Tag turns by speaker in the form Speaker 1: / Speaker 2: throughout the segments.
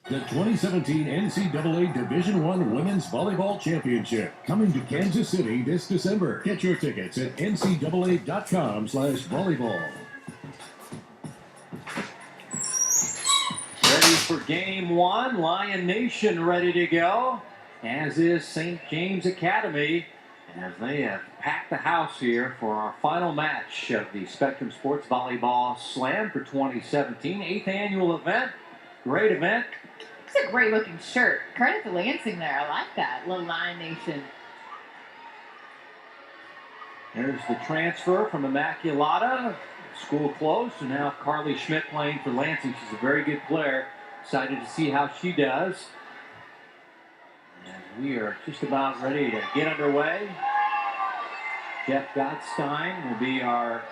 Speaker 1: The 2017 NCAA Division I Women's Volleyball Championship coming to Kansas City this December. Get your tickets at ncaa.com/volleyball.
Speaker 2: Ready for game one. Lion Nation ready to go, as is St. James Academy, as they have packed the house here for our final match of the Spectrum Sports Volleyball Slam for 2017. 8th annual event. Great event.
Speaker 3: It's a great looking shirt. Credit to Lansing there. I like that. Little Lion Nation.
Speaker 2: There's the transfer from Immaculata. School closed, and now Carly Schmidt playing for Lansing. She's a very good player. Excited to see how she does. And we are just about ready to get underway. Jeff Godstein will be our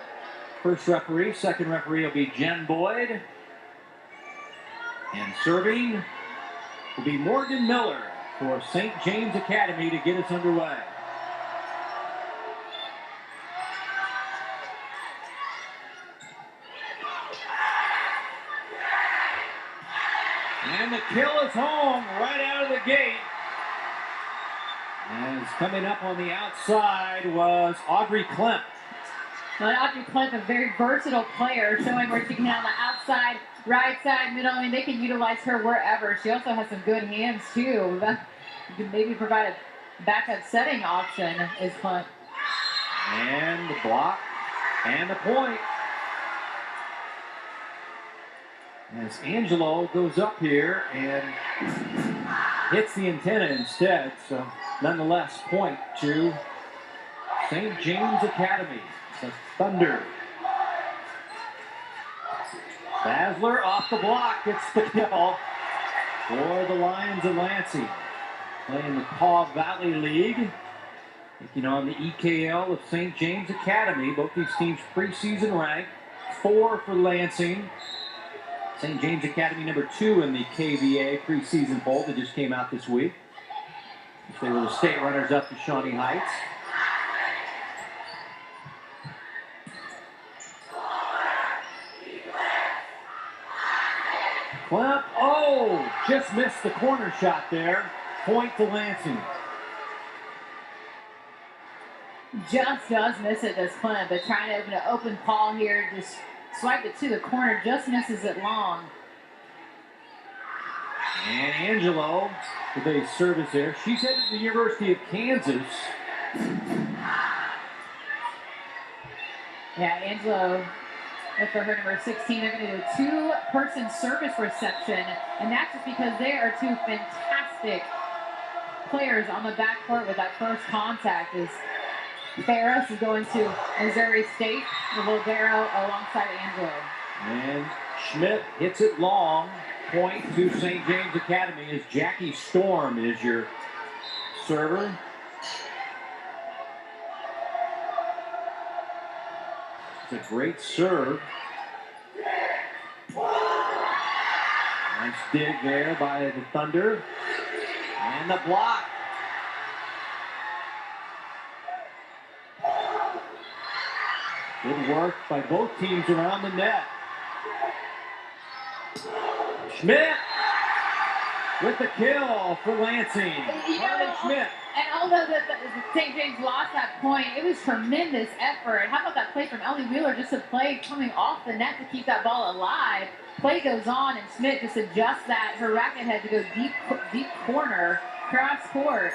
Speaker 2: first referee. Second referee will be Jen Boyd. And serving will be Morgan Miller for St. James Academy to get us underway. And the kill is home right out of the gate. As coming up on the outside was Audrey Klemp.
Speaker 3: Well, Audrey Klemp, a very versatile player, showing where she can hit on the outside, right side, middle. I mean, they can utilize her wherever. She also has some good hands, too. You can maybe provide a backup setting option is Klemp.
Speaker 2: And the block and the point. As Angelo goes up here and hits the antenna instead. So, nonetheless, point to St. James Academy. The Thunder. Basler off the block gets the kill for the Lions of Lansing. Playing the Paw Valley League. Taking on the EKL of St. James Academy. Both these teams preseason ranked. 4 for Lansing. St. James Academy number 2 in the KVA preseason poll that just came out this week. They were the state runners-up to Shawnee Heights. Klemp, oh, just missed the corner shot there. Point to Lansing.
Speaker 3: Just does miss it, does Klemp, but trying to open an open ball here, just swipe it to the corner, just misses it long.
Speaker 2: And Angelo with a service there. She's headed to the University of Kansas.
Speaker 3: Yeah, Angelo, for her number 16, they're going to do a 2-person service reception, and that's just because they are 2 fantastic players on the backcourt with that first contact. As Ferris is going to Missouri State, Libero alongside Angelo.
Speaker 2: And Schmidt hits it long. Point to St. James Academy as Jackie Storm is your server. It's a great serve. Nice dig there by the Thunder. And the block. Good work by both teams around the net. Schmidt with the kill for Lansing. Carly Schmidt.
Speaker 3: And although St. James lost that point, it was tremendous effort. How about that play from Ellie Wheeler, just a play coming off the net to keep that ball alive. Play goes on, and Schmidt just adjusts that. Her racket had to go deep corner, cross court.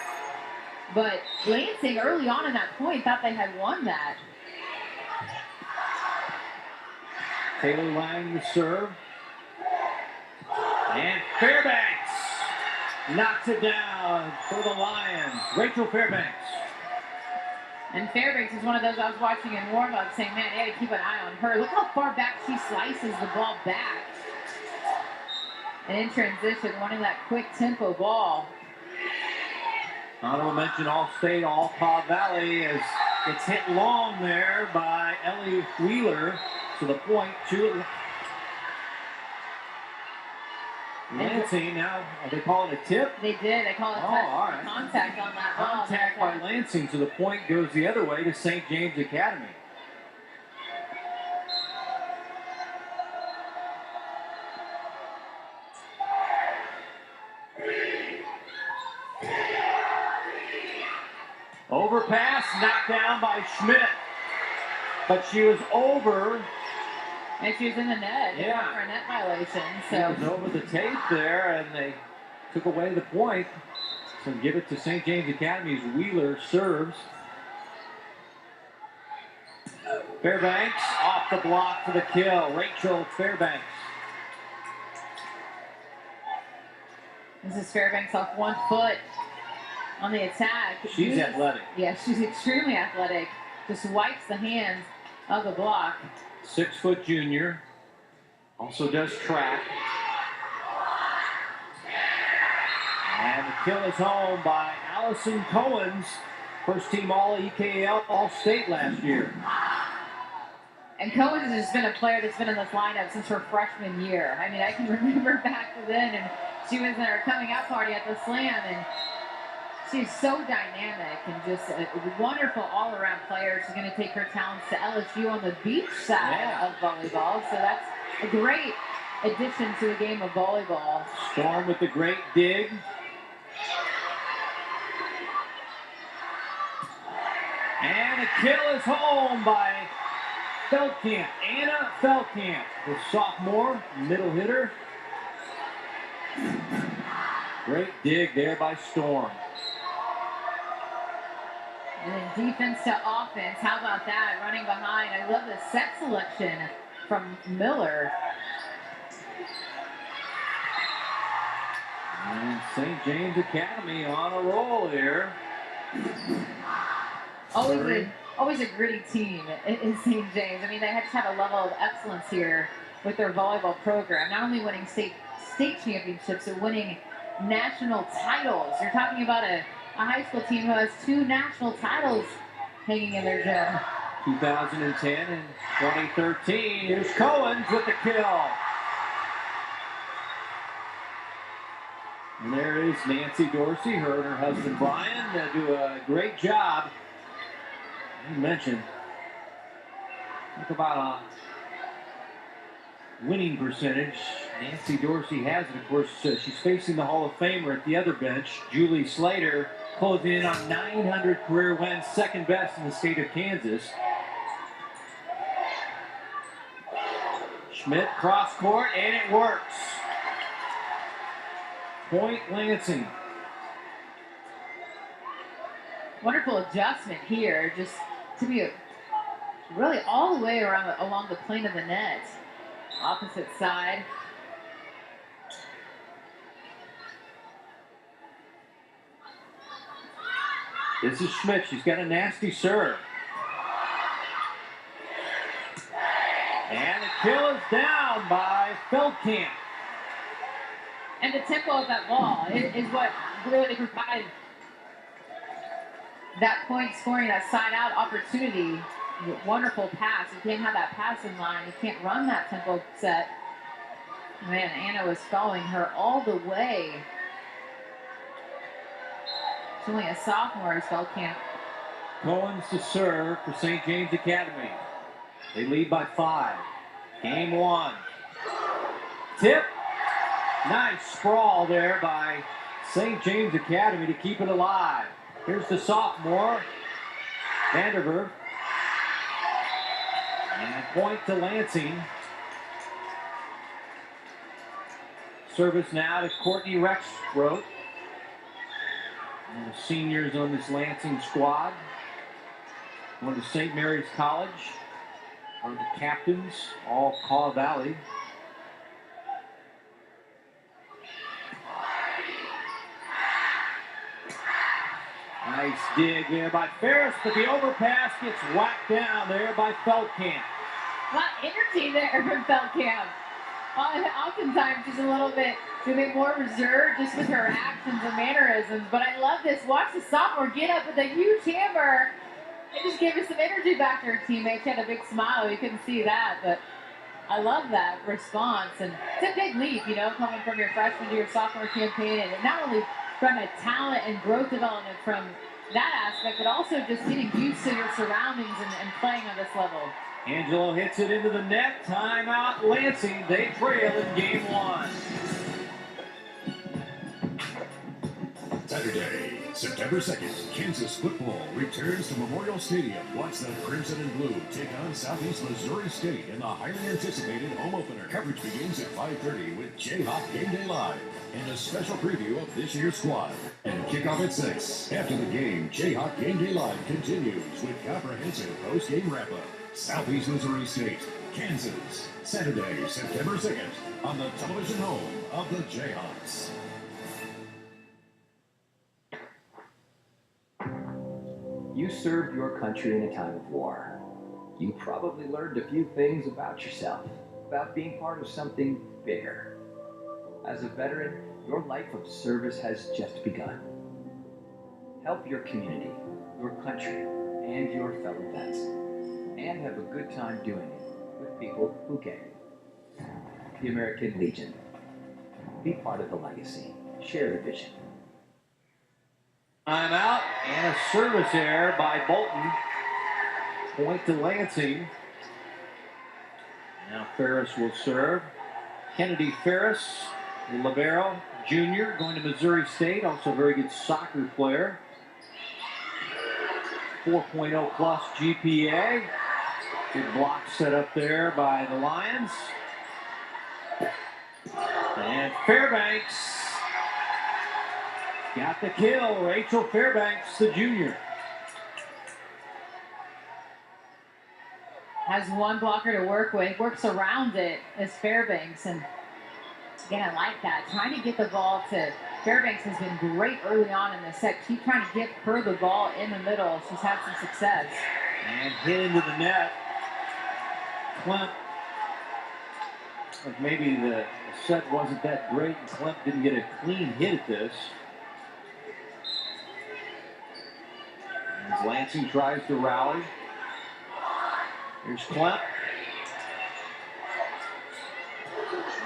Speaker 3: But Lansing, early on in that point, thought they had won that.
Speaker 2: Taylor Lang the serve. And Fairbanks knocks it down for the Lions. Rachel Fairbanks.
Speaker 3: And Fairbanks is one of those I was watching in warm-up saying, man, they had to keep an eye on her. Look how far back she slices the ball back. And in transition, wanting that quick tempo ball.
Speaker 2: Honorable mention All-State, All-Paw Valley, as it's hit long there by Ellie Wheeler. To the point to Lansing. Now, are they calling a tip?
Speaker 3: They did. They call it contact on that ball.
Speaker 2: Contact by Lansing, so the point goes the other way to St. James Academy. overpass, knocked down by Schmidt. But she was over.
Speaker 3: And she was in the net.
Speaker 2: Yeah.
Speaker 3: For a net violation.
Speaker 2: She was over the tape there, and they took away the point. So give it to St. James Academy's Wheeler serves. Fairbanks off the block for the kill. Rachel Fairbanks.
Speaker 3: This is Fairbanks off 1 foot on the attack.
Speaker 2: She's athletic.
Speaker 3: Yeah, she's extremely athletic. Just wipes the hands of the block.
Speaker 2: 6-foot junior. Also does track. And the kill is home by Allison Cohen's first team All-EKL All-State last year.
Speaker 3: And Cohen has just been a player that's been in this lineup since her freshman year. I mean, I can remember back to then, and she was at her coming out party at the Slam, and she's so dynamic and just a wonderful all-around player. She's going to take her talents to LSU on the beach side of volleyball, so that's a great addition to the game of volleyball.
Speaker 2: Storm with the great dig. And the kill is home by Feldkamp. Anna Feldkamp, the sophomore middle hitter. Great dig there by Storm.
Speaker 3: And then defense to offense. How about that? Running behind. I love the set selection from Miller.
Speaker 2: And St. James Academy on a roll here.
Speaker 3: Always a gritty team in St. James. I mean, they just have a level of excellence here with their volleyball program. Not only winning state championships, but winning national titles. You're talking about a high school team who has 2 national titles hanging in their gym.
Speaker 2: 2010 and 2013. Here's Cohen's with the kill. And there is Nancy Dorsey, her and her husband Brian do a great job. You mentioned, talk about a winning percentage. Nancy Dorsey has it. Of course, she's facing the Hall of Famer at the other bench, Julie Slater, closing in on 900 career wins, second best in the state of Kansas. Schmidt cross court, and it works. Point Lansing.
Speaker 3: Wonderful adjustment here, just to be really all the way around along the plane of the net. Opposite side.
Speaker 2: This is Schmidt. She's got a nasty serve. And the kill is down by Feldkamp.
Speaker 3: And the tempo of that ball is what really provides that point scoring, that side out opportunity. Wonderful pass. You can't have that pass in line. You can't run that tempo set. Man, Anna was following her all the way. She's only a sophomore as Feldkamp.
Speaker 2: Cohen's to serve for St. James Academy. They lead by 5. Game 1. Tip. Nice sprawl there by St. James Academy to keep it alive. Here's the sophomore, Vanderberg. And point to Lansing. Service now to Courtney Rexroth. And the seniors on this Lansing squad. Going to St. Mary's College. Are the captains, all Caw Valley. Nice dig there by Ferris, but the overpass gets whacked down there by Feldkamp.
Speaker 3: A lot of energy there from Feldkamp. Oftentimes she's a bit more reserved just with her actions and mannerisms, but I love this. Watch the sophomore get up with a huge hammer. It just gave her some energy back to her teammates. She had a big smile. You couldn't see that, but I love that response. And it's a big leap, coming from your freshman to your sophomore campaign, and not only from a talent and growth development from that aspect, but also just getting used to your surroundings and playing on this level.
Speaker 2: Angelo hits it into the net. Timeout Lansing. They trail in game 1.
Speaker 1: Saturday, September 2nd, Kansas football returns to Memorial Stadium. Watch the Crimson and Blue take on Southeast Missouri State in the highly anticipated home opener. Coverage begins at 5:30 with Jayhawk Game Day Live and a special preview of this year's squad. And kickoff at 6. After the game, Jayhawk Game Day Live continues with comprehensive post-game wrap-up. Southeast Missouri State, Kansas, Saturday, September 2nd on the television home of the Jayhawks.
Speaker 4: You served your country in a time of war. You probably learned a few things about yourself, about being part of something bigger. As a veteran, your life of service has just begun. Help your community, your country, and your fellow vets, and have a good time doing it with people who get it. The American Legion. Be part of the legacy. Share the vision.
Speaker 2: Timeout and a service error by Bolton. Point to Lansing. Now Ferris will serve. Kennedy Ferris, the Libero junior, going to Missouri State. Also a very good soccer player. 4.0 plus GPA. Good block set up there by the Lions. And Fairbanks got the kill. Rachel Fairbanks, the junior.
Speaker 3: Has one blocker to work with, works around it as Fairbanks. And again, I like that. Trying to get the ball to Fairbanks has been great early on in the set. Keep trying to get her the ball in the middle. She's had some success.
Speaker 2: And hit into the net. Clemp. Like maybe the set wasn't that great and Clemp didn't get a clean hit at this. As Lansing tries to rally. Here's Clemp.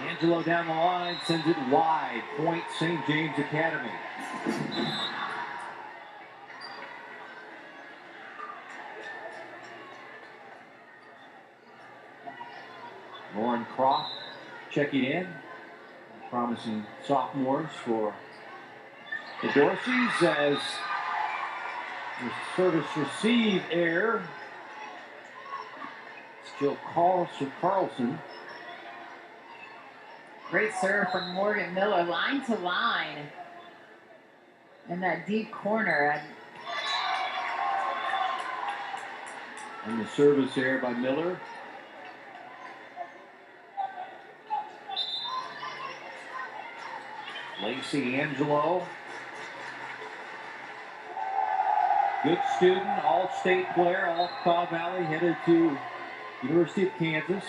Speaker 2: Angelo down the line, sends it wide. Point St. James Academy. Lauren Croft checking in. Promising sophomores for the Dorseys as the service receive error. Still Carlson.
Speaker 3: Great serve from Morgan Miller, line to line. In that deep corner.
Speaker 2: And the service error by Miller. Lacey Angelo. Good student, all-state player, all-Kaw Valley, headed to University of Kansas.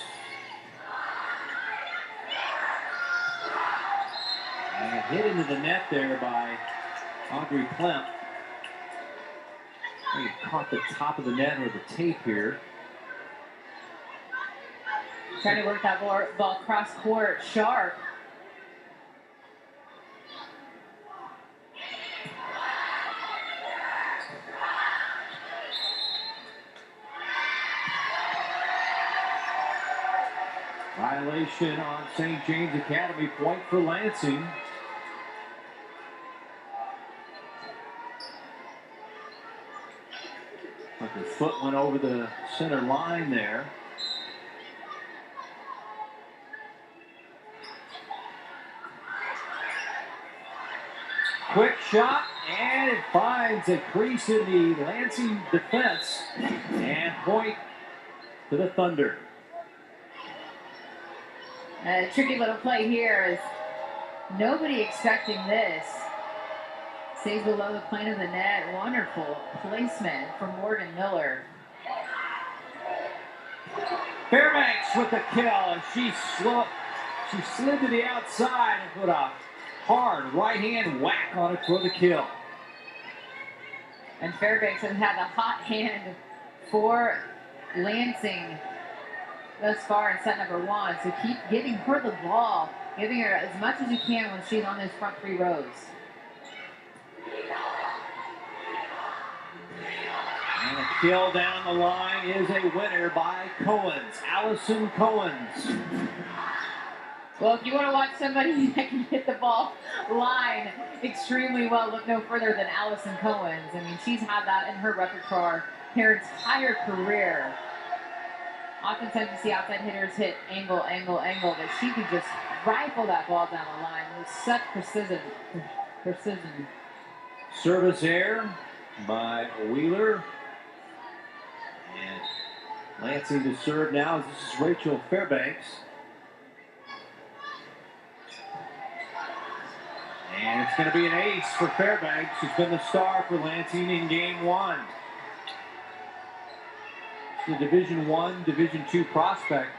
Speaker 2: And hit into the net there by Audrey Clemp. He caught the top of the net or the tape here.
Speaker 3: Trying to work that ball cross court sharp.
Speaker 2: Violation on St. James Academy, point for Lansing. Like her foot went over the center line there. Quick shot, and it finds a crease in the Lansing defense. And point to the Thunder.
Speaker 3: A tricky little play here is nobody expecting this. Stays below the plane of the net. Wonderful placement from Morgan Miller.
Speaker 2: Fairbanks with the kill, and she slid to the outside and put a hard right-hand whack on it for the kill.
Speaker 3: And Fairbanks has had a hot hand for Lansing thus far in set number one. So keep giving her the ball, giving her as much as you can when she's on those front three rows.
Speaker 2: And a kill down the line is a winner by Cohens, Allison Cohens.
Speaker 3: Well, if you want to watch somebody that can hit the ball line extremely well, look no further than Addison. I mean, she's had that in her repertoire her entire career. Oftentimes you see outside hitters hit angle, but she can just rifle that ball down the line with such precision.
Speaker 2: Service error by Wheeler. And Lansing to serve now. This is Rachel Fairbanks. And it's going to be an ace for Fairbanks, who's been the star for Lansing in Game 1. She's a Division I, Division II prospect.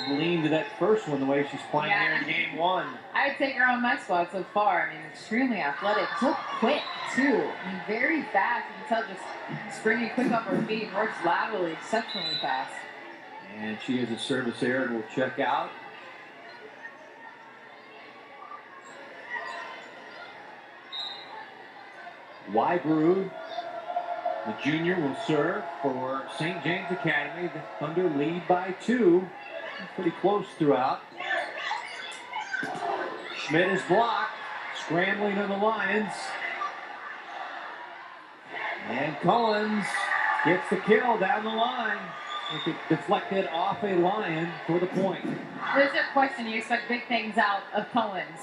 Speaker 2: Lean to that first one the way she's playing here in Game 1.
Speaker 3: I'd take her on my squad so far. I mean, extremely athletic, so quick too. I mean, very fast. You can tell just springing quick off her feet, works laterally exceptionally fast.
Speaker 2: And she has a service error and will check out. Weybrew, the junior, will serve for St. James Academy. The Thunder lead by 2. Pretty close throughout. Schmidt is blocked. Scrambling on the Lions. And Collins gets the kill down the line. It deflected off a Lion for the point.
Speaker 3: There's no question you expect big things out of Collins.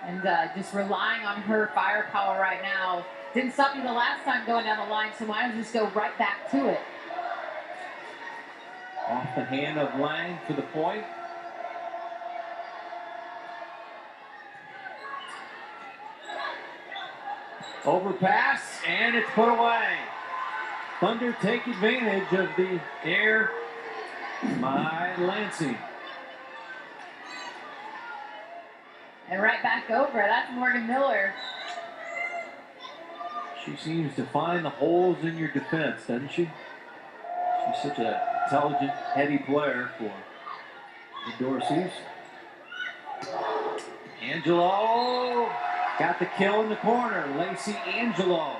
Speaker 3: And just relying on her firepower right now. Didn't stop you the last time going down the line, so why don't you just go right back to it?
Speaker 2: Off the hand of Lang for the point. Overpass, and it's put away. Thunder take advantage of the error by Lansing.
Speaker 3: And right back over. That's Morgan Miller.
Speaker 2: She seems to find the holes in your defense, doesn't she? She's such an intelligent, heady player for the Dorseys. Angelo got the kill in the corner. Lacey Angelo.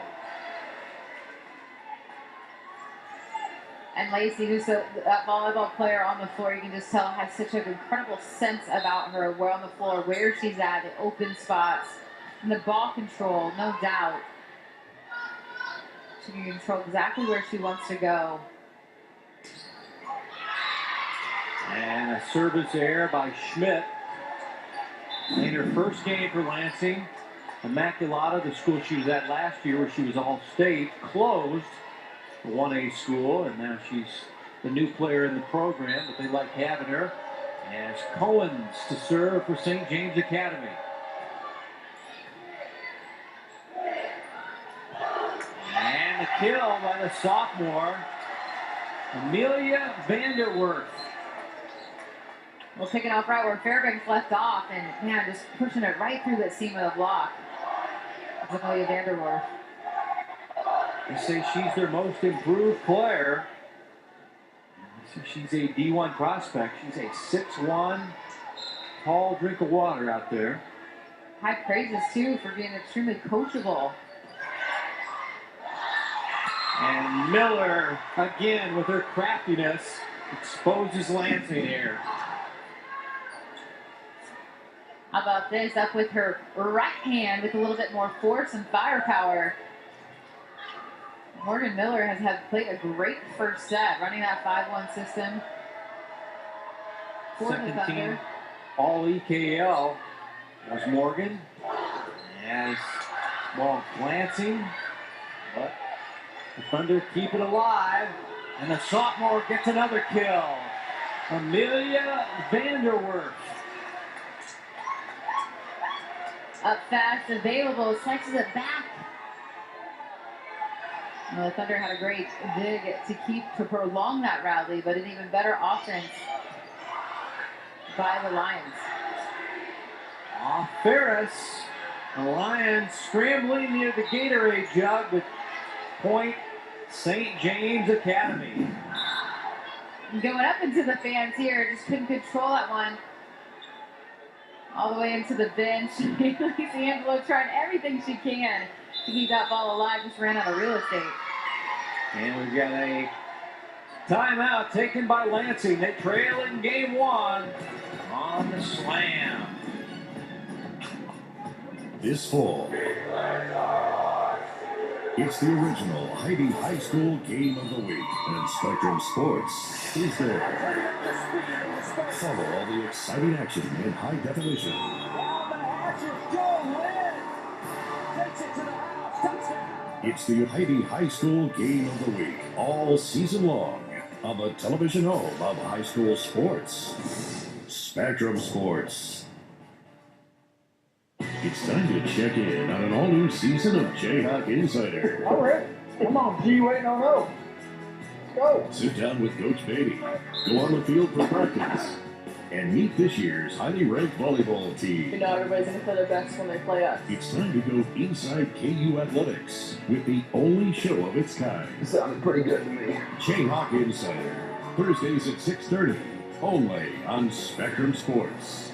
Speaker 3: And Lacey, who's that volleyball player on the floor, you can just tell has such an incredible sense about her. Where on the floor, where she's at, the open spots, and the ball control, no doubt. She can control exactly where she wants to go.
Speaker 2: And a service error by Schmidt. In her first game for Lansing, Immaculata, the school she was at last year where she was all-state, closed. 1A school, and now she's the new player in the program, but they like having her. As Cohen's to serve for St. James Academy. And the kill by the sophomore, Amelia Vanderwerf.
Speaker 3: Well, picking off right where Fairbanks left off, and man, just pushing it right through that seam of the block. It's Amelia Vanderwerf.
Speaker 2: They say she's their most improved player. She's a D1 prospect. She's a 6'1", tall drink of water out there.
Speaker 3: High praises, too, for being extremely coachable.
Speaker 2: And Miller, again, with her craftiness, exposes Lansing here.
Speaker 3: How about this? Up with her right hand with a little bit more force and firepower. Morgan Miller has played a great first set, running that 5-1 system.
Speaker 2: Second team all EKL was Morgan. As well, Lansing, but the Thunder keep it alive, and the sophomore gets another kill. Amelia Vanderwerf.
Speaker 3: Up fast, available, slices it back. Well, the Thunder had a great dig to prolong that rally, but an even better offense by the Lions.
Speaker 2: Off Ferris. The Lions scrambling near the Gatorade jug with point St. James Academy.
Speaker 3: Going up into the fans here, just couldn't control that one. All the way into the bench. Lacey Angelo trying everything she can to keep that ball alive, just ran out of real estate.
Speaker 2: And we've got a timeout taken by Lansing. They trail in game 1 on the Slam.
Speaker 1: This fall, it's the original Heidi High School Game of the Week, and Spectrum Sports is there. Follow all the exciting action in high definition. It's the Heidi High School Game of the Week, all season long, on the television home of high school sports. Spectrum Sports. It's time to check in on an all-new season of Jayhawk Insider.
Speaker 5: All right. Come on, G, waiting on O. Let's go.
Speaker 1: Sit down with Coach Beatty, go on the field for practice, and meet this year's highly ranked volleyball team.
Speaker 5: You know everybody's going to play their best when they play us.
Speaker 1: It's time to go inside KU athletics with the only show of its kind.
Speaker 5: Sounded pretty good to me.
Speaker 1: Jayhawk Insider, Thursdays at 6:30, only on Spectrum Sports.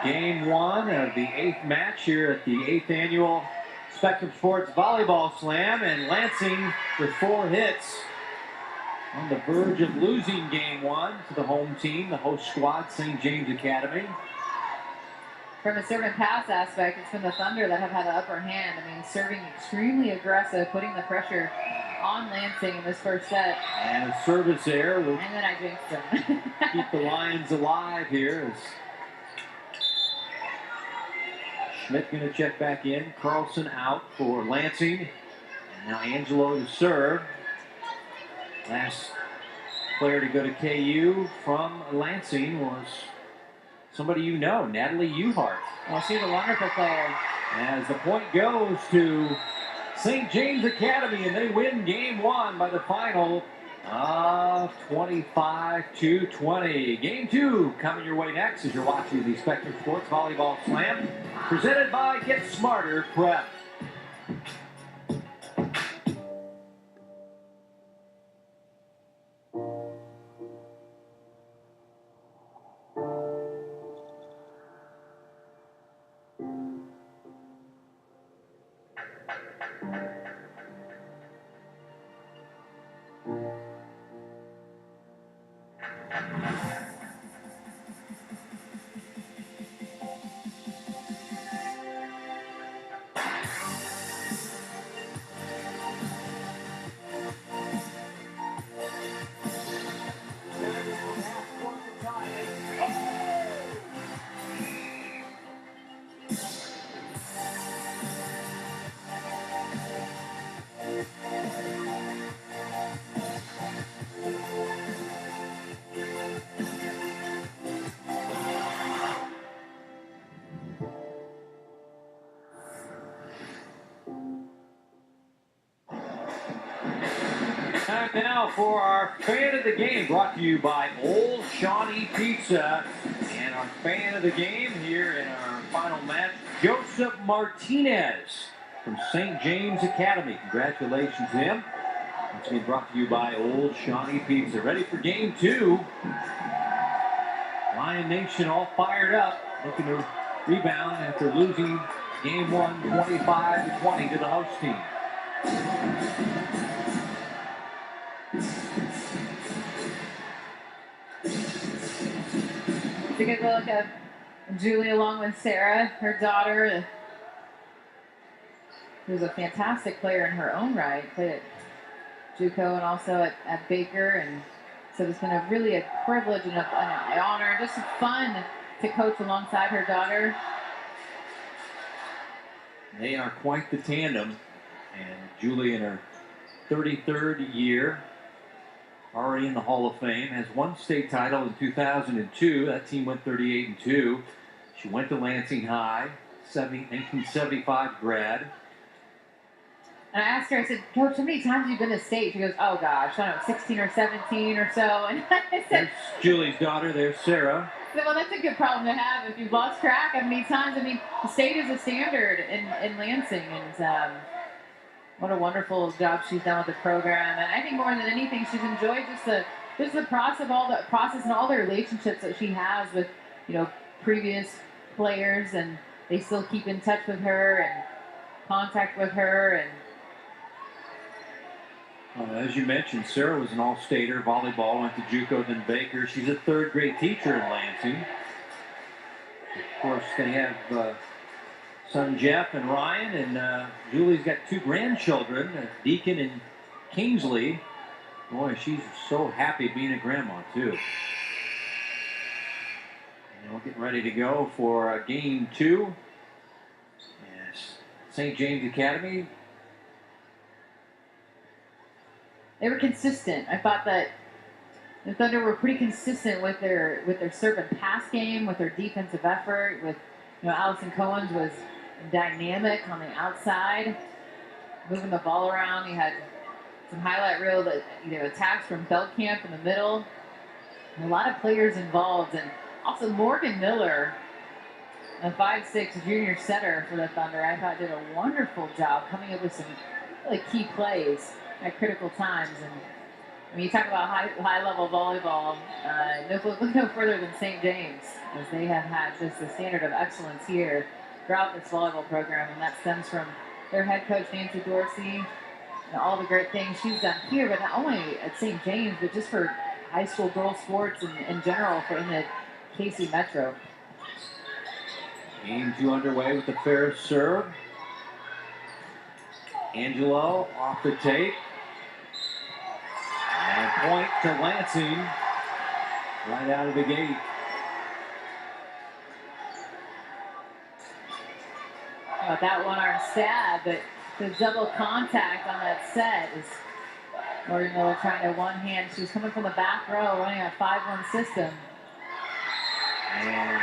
Speaker 2: Game 1 of the 8th match here at the 8th annual Spectrum Sports Volleyball Slam, and Lansing with 4 hits on the verge of losing Game 1 to the home team, the host squad, St. James Academy.
Speaker 3: From a serve and pass aspect, it's been the Thunder that have had the upper hand. I mean, serving extremely aggressive, putting the pressure on Lansing in this first set.
Speaker 2: And a service error will
Speaker 3: And then I jinxed them.
Speaker 2: keep the Lions alive here as Schmidt going to check back in. Carlson out for Lansing. And now Angelo to serve. Last player to go to KU from Lansing was somebody you know, Natalie Uhart.
Speaker 3: Well, she's a wonderful player.
Speaker 2: As the point goes to St. James Academy, and they win Game 1 by the final of 25-20. Game 2 coming your way next as you're watching the Spectrum Sports Volleyball Slam, presented by Get Smarter Prep. Time now for our fan of the game, brought to you by Old Shawnee Pizza. And our fan of the game here in our final match, Joseph Martinez from St. James Academy. Congratulations to him. It's being brought to you by Old Shawnee Pizza. Ready for Game 2. Lion Nation all fired up, looking to rebound after losing Game 1, 25-20 to the host team.
Speaker 3: Take a good look at Julie along with Sarah, her daughter, who's a fantastic player in her own right. Played at JUCO and also at Baker, and so it's been a privilege and an honor and just fun to coach alongside her daughter.
Speaker 2: They are quite the tandem, and Julie in her 33rd year, already in the Hall of Fame, has won state title in 2002. That team went 38-2. She went to Lansing High, 1975 grad.
Speaker 3: And I asked her, I said, Coach, how many times have you been to state? She goes, oh gosh, I don't know, 16 or 17 or so. And I said,
Speaker 2: There's Julie's daughter, there's Sarah.
Speaker 3: I said, well, that's a good problem to have if you've lost track how many times. I mean, the state is a standard in Lansing, and what a wonderful job she's done with the program. And I think more than anything, she's enjoyed just the process and all the relationships that she has with, previous players, and they still keep in touch with her and contact with her, and
Speaker 2: As you mentioned, Sarah was an all-stater. Volleyball, went to JUCO, then Baker. She's a third-grade teacher in Lansing. Of course, they have son Jeff and Ryan, and Julie's got 2 grandchildren, Deacon and Kingsley. Boy, she's so happy being a grandma, too. And we're getting ready to go for game 2. Yes, St. James Academy.
Speaker 3: They were consistent. I thought that the Thunder were pretty consistent with their serve and pass game, with their defensive effort. With Addison Cohen's was dynamic on the outside, moving the ball around. You had some highlight reel that attacks from Beltkamp in the middle. And a lot of players involved, and also Morgan Miller, a 5'6" junior setter for the Thunder, I thought did a wonderful job coming up with some really key plays at critical times. And when you talk about high-level volleyball, look no further than St. James, as they have had just a standard of excellence here throughout this volleyball program, and that stems from their head coach, Nancy Dorsey, and all the great things she's done here, but not only at St. James, but just for high school girls sports and in general in the KC Metro.
Speaker 2: Game 2 underway with the fair serve. Angelo off the tape. And point to Lansing right out of the gate.
Speaker 3: That one-arm stab, but the double contact on that set is Morgan Miller trying to one-hand. She was coming from the back row, running a 5-1 system.
Speaker 2: And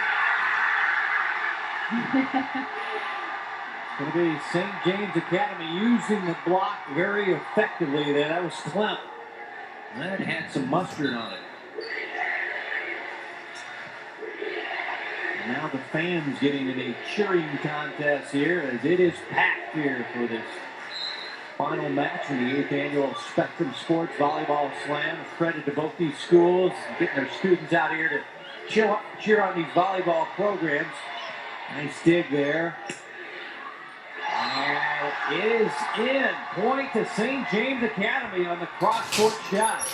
Speaker 2: it's going to be St. James Academy using the block very effectively there. That was Clem. That had some mustard on it. And now the fans getting in a cheering contest here, as it is packed here for this final match in the 8th annual Spectrum Sports Volleyball Slam. A credit to both these schools, getting their students out here to cheer on these volleyball programs. Nice dig there. And it is in. Point to St. James Academy on the cross-court shot.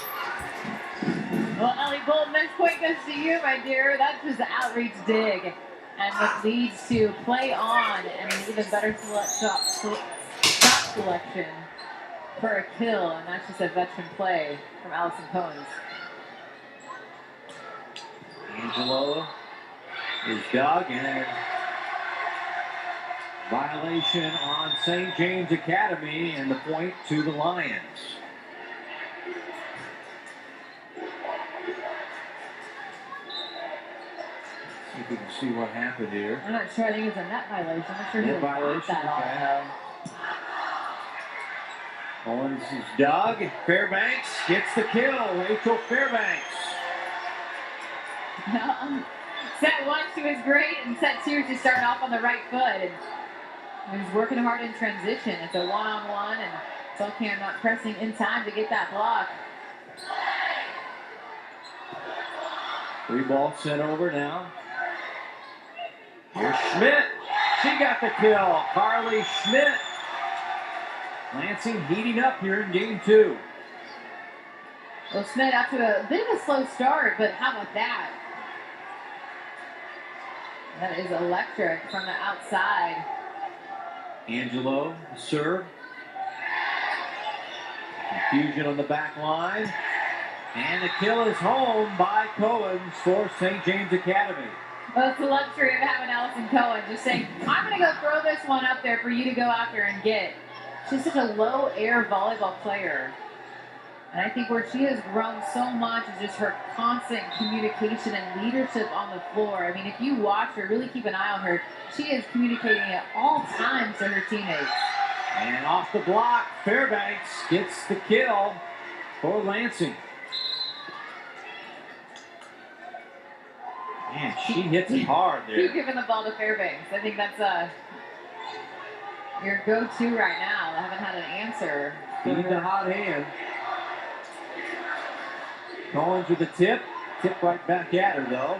Speaker 3: Well, Ellie Bolton, next point goes to you, my dear. That's just an outreach dig. And it leads to play on and an even better shot selection for a kill. And that's just a veteran play from Allison Cohen's.
Speaker 2: Angelo is dug, and violation on St. James Academy, and the point to the Lions. See if we can see what happened here.
Speaker 3: I'm not sure. I think it's a net violation. I'm not sure who
Speaker 2: Net violation,
Speaker 3: that
Speaker 2: Owens is dug. Fairbanks gets the kill. Rachel Fairbanks.
Speaker 3: Set 1, she was great, and set 2, she started off on the right foot, and he was working hard in transition. It's a one-on-one, and Beltkamp not pressing in time to get that block.
Speaker 2: 3 balls sent over now. Here's Schmidt. She got the kill. Carly Schmidt. Lansing heating up here in game 2.
Speaker 3: Well, Schmidt after a bit of a slow start, but how about that? That is electric from the outside.
Speaker 2: Angelo, serve. Confusion on the back line. And the kill is home by Cohen's for St. James Academy.
Speaker 3: Well, it's the luxury of having Allison Cohen just saying, I'm going to go throw this one up there for you to go out there and get. She's such a low-air volleyball player. And I think where she has grown so much is just her constant communication and leadership on the floor. I mean, if you watch her, really keep an eye on her, she is communicating at all times to her teammates.
Speaker 2: And off the block, Fairbanks gets the kill for Lansing. Man, she hits it hard there.
Speaker 3: Keep giving the ball to Fairbanks. I think that's your go-to right now. I haven't had an answer.
Speaker 2: Feed the hot hand. Collins with the tip. Tip right back at her, though.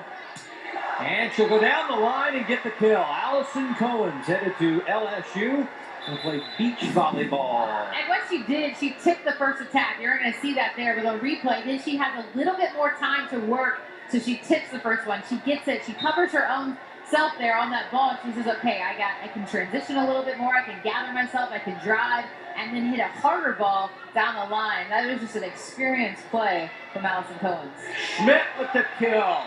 Speaker 2: And she'll go down the line and get the kill. Allison Collins headed to LSU. Gonna play beach volleyball.
Speaker 3: And what she did, she tipped the first attack. You're going to see that there with a replay. Then she has a little bit more time to work, so she tips the first one. She gets it. She covers her own self there on that ball. She says, okay, I can transition a little bit more. I can gather myself. I can drive and then hit a harder ball down the line. That was just an experienced play from Allison Cohen.
Speaker 2: Schmidt with the kill.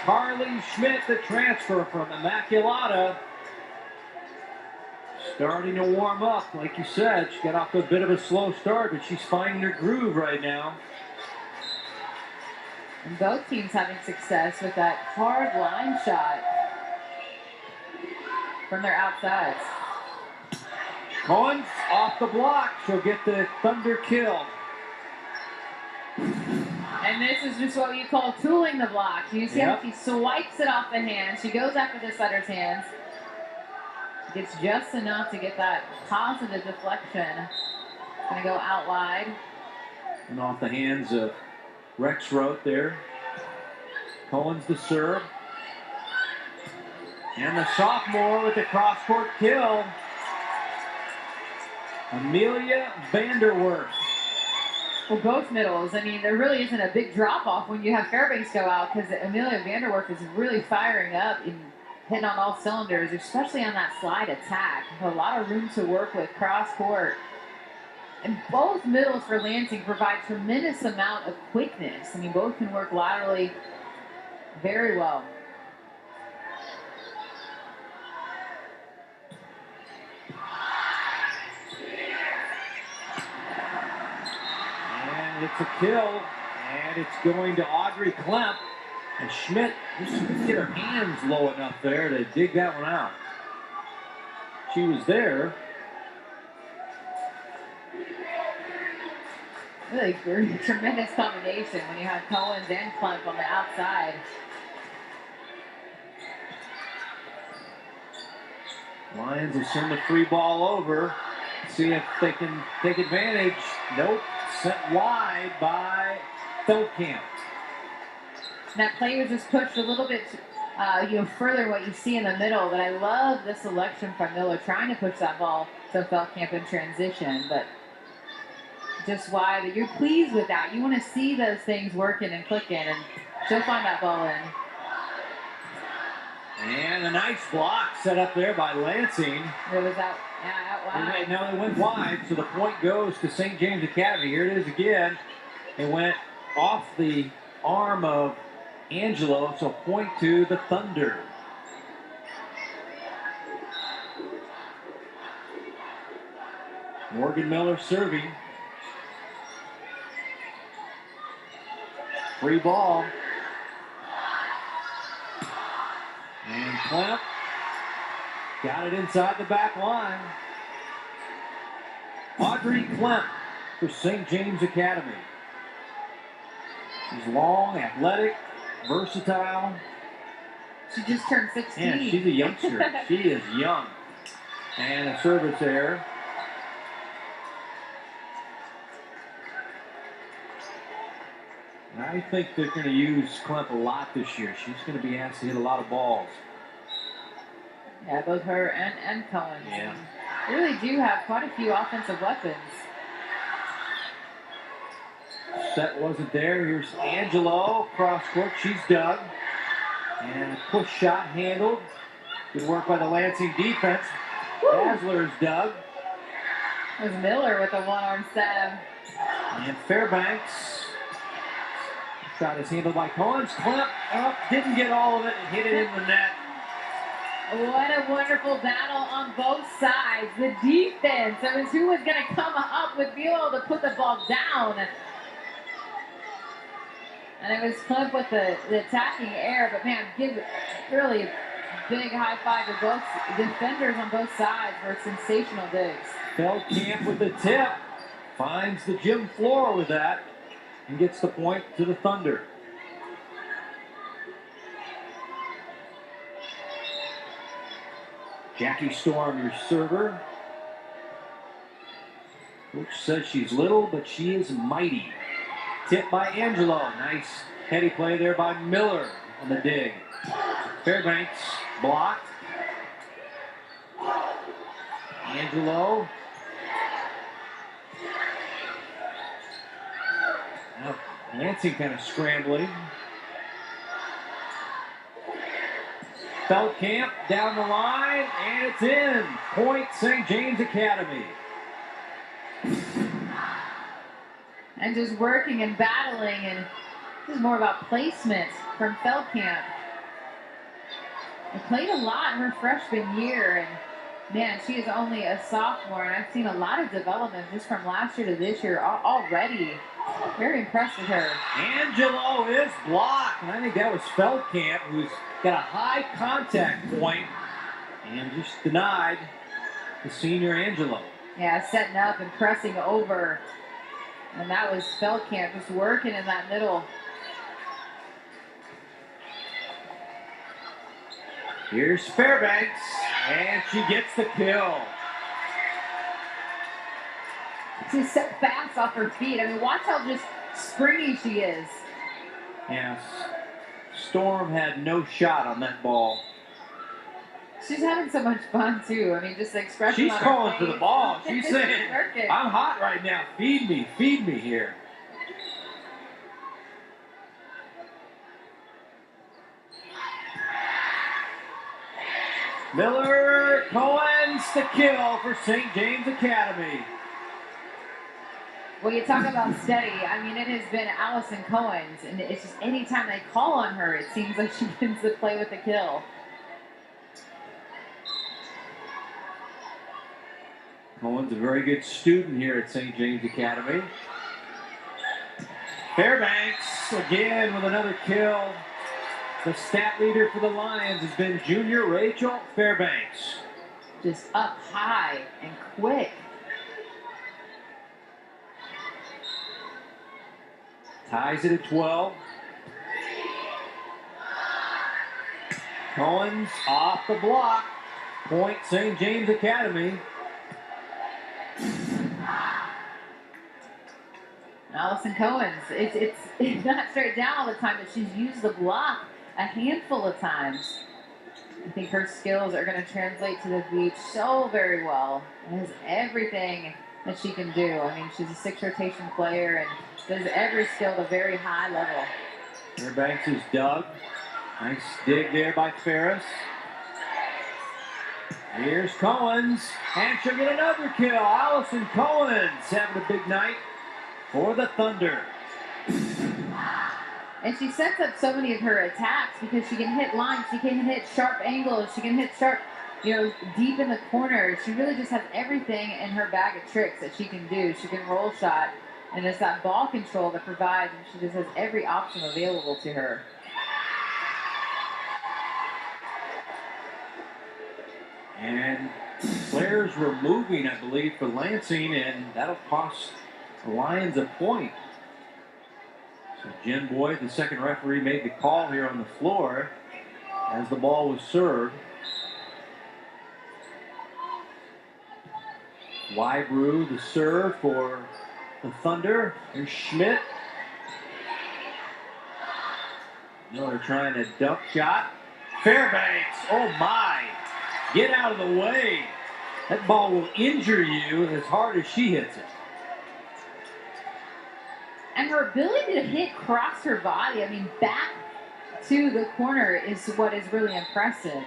Speaker 2: Carly Schmidt, the transfer from Immaculata. Starting to warm up, like you said. She got off to a bit of a slow start, but she's finding her groove right now.
Speaker 3: And both teams having success with that hard line shot from their outsides.
Speaker 2: Cohen's off the block. She'll get the Thunder kill.
Speaker 3: And this is just what you call tooling the block. You see how she swipes it off the hand. She goes after the setter's hands. Gets just enough to get that positive deflection. Gonna go out wide.
Speaker 2: And off the hands of Rex Roth there. Cohen's the serve. And the sophomore with the cross-court kill. Amelia Vanderwerf.
Speaker 3: Well, both middles. I mean, there really isn't a big drop-off when you have Fairbanks go out because Amelia Vanderwerf is really firing up and hitting on all cylinders, especially on that slide attack. A lot of room to work with cross-court. And both middles for Lansing provide tremendous amount of quickness. I mean, both can work laterally very well.
Speaker 2: And it's a kill, and it's going to Audrey Klemp. And Schmidt just couldn't get her hands low enough there to dig that one out. She was there.
Speaker 3: Really tremendous combination when you have Collins and Klemp on the outside.
Speaker 2: Lions will send the free ball over. See if they can take advantage. Nope. Sent wide by Feldkamp.
Speaker 3: That play was just pushed a little bit, further what you see in the middle. But I love the selection from Miller trying to push that ball to Feldkamp in transition. But just wide. You're pleased with that. You want to see those things working and clicking, and she'll find that ball in.
Speaker 2: And a nice block set up there by Lansing.
Speaker 3: It was out wide.
Speaker 2: Now they went wide, so the point goes to St. James Academy. Here it is again. It went off the arm of Angelo, so point to the Thunder. Morgan Miller serving. Free ball. And Klemp got it inside the back line. Audrey Klemp for St. James Academy. She's long, athletic, versatile.
Speaker 3: She just turned 16.
Speaker 2: And she's a youngster. She is young. And a service error. I think they're going to use Klemp a lot this year. She's going to be asked to hit a lot of balls.
Speaker 3: Yeah, both her and Cohen.
Speaker 2: Yeah.
Speaker 3: They really do have quite a few offensive weapons.
Speaker 2: Set wasn't there. Here's Angelo. Cross court. She's dug. And a push shot handled. Good work by the Lansing defense. Basler's dug.
Speaker 3: It was Miller with a one-arm stab.
Speaker 2: And Fairbanks. Shot is handled by Collins. Klemp didn't get all of it and hit it in the net.
Speaker 3: What a wonderful battle on both sides. The defense. It was who was going to come up with being able to put the ball down. And it was Klemp with the attacking air. But man, give really a big high five to both defenders on both sides for sensational digs.
Speaker 2: Feldkamp with the tip. Finds the gym floor with that. And gets the point to the Thunder. Jackie Storm, your server. Coach says she's little, but she is mighty. Tip by Angelo. Nice heady play there by Miller on the dig. Fairbanks blocked. Angelo. Now Lansing kind of scrambling. Feldkamp down the line, and it's in. Point St. James Academy.
Speaker 3: And just working and battling, and this is more about placement from Feldkamp. She played a lot her freshman year, and man, she is only a sophomore, and I've seen a lot of development just from last year to this year already. Very impressed with her.
Speaker 2: Angelo is blocked, and I think that was Feldkamp, who's got a high contact point and just denied the senior Angelo.
Speaker 3: Yeah, setting up and pressing over. And that was Feldkamp just working in that middle.
Speaker 2: Here's Fairbanks, and she gets the kill.
Speaker 3: She's so fast off her feet. I mean, watch how just springy she is.
Speaker 2: Yes. Storm had no shot on that ball.
Speaker 3: She's having so much fun, too. I mean, just the expression
Speaker 2: She's
Speaker 3: on her
Speaker 2: calling for
Speaker 3: face.
Speaker 2: the ball. She's saying,
Speaker 3: Working.
Speaker 2: I'm hot right now. Feed me here. Miller Cohen's the kill for St. James Academy.
Speaker 3: Well, you talk about steady. I mean, it has been Addison Cohen's, and it's just anytime they call on her, it seems like she wins the play with the kill.
Speaker 2: Cohen's a very good student here at St. James Academy. Fairbanks again with another kill. The stat leader for the Lions has been junior Rachel Fairbanks.
Speaker 3: Just up high and quick.
Speaker 2: Ties it at 12. Cohen's off the block. Point St. James Academy.
Speaker 3: Addison Cohen's, it's not straight down all the time, but she's used the block a handful of times. I think her skills are going to translate to the beach so very well. It has everything that she can do. I mean, she's a 6 rotation player and does every skill at a very high level.
Speaker 2: Fairbanks is dug. Nice dig there by Ferris. Here's Cohen's, and she'll get another kill. Addison Cohen's having a big night for the Thunder.
Speaker 3: And she sets up so many of her attacks because she can hit lines, she can hit sharp angles, she can hit sharp, deep in the corner. She really just has everything in her bag of tricks that she can do. She can roll shot, and it's that ball control that provides, and she just has every option available to her.
Speaker 2: And players were moving, I believe, for Lansing, and that'll cost the Lions a point. So Jen Boyd, the second referee, made the call here on the floor as the ball was served. Weybrew, the serve for the Thunder. Here's Schmidt. Miller trying a dunk shot. Fairbanks, oh my. Get out of the way. That ball will injure you as hard as she hits it.
Speaker 3: And her ability to hit across her body, I mean, back to the corner is what is really impressive.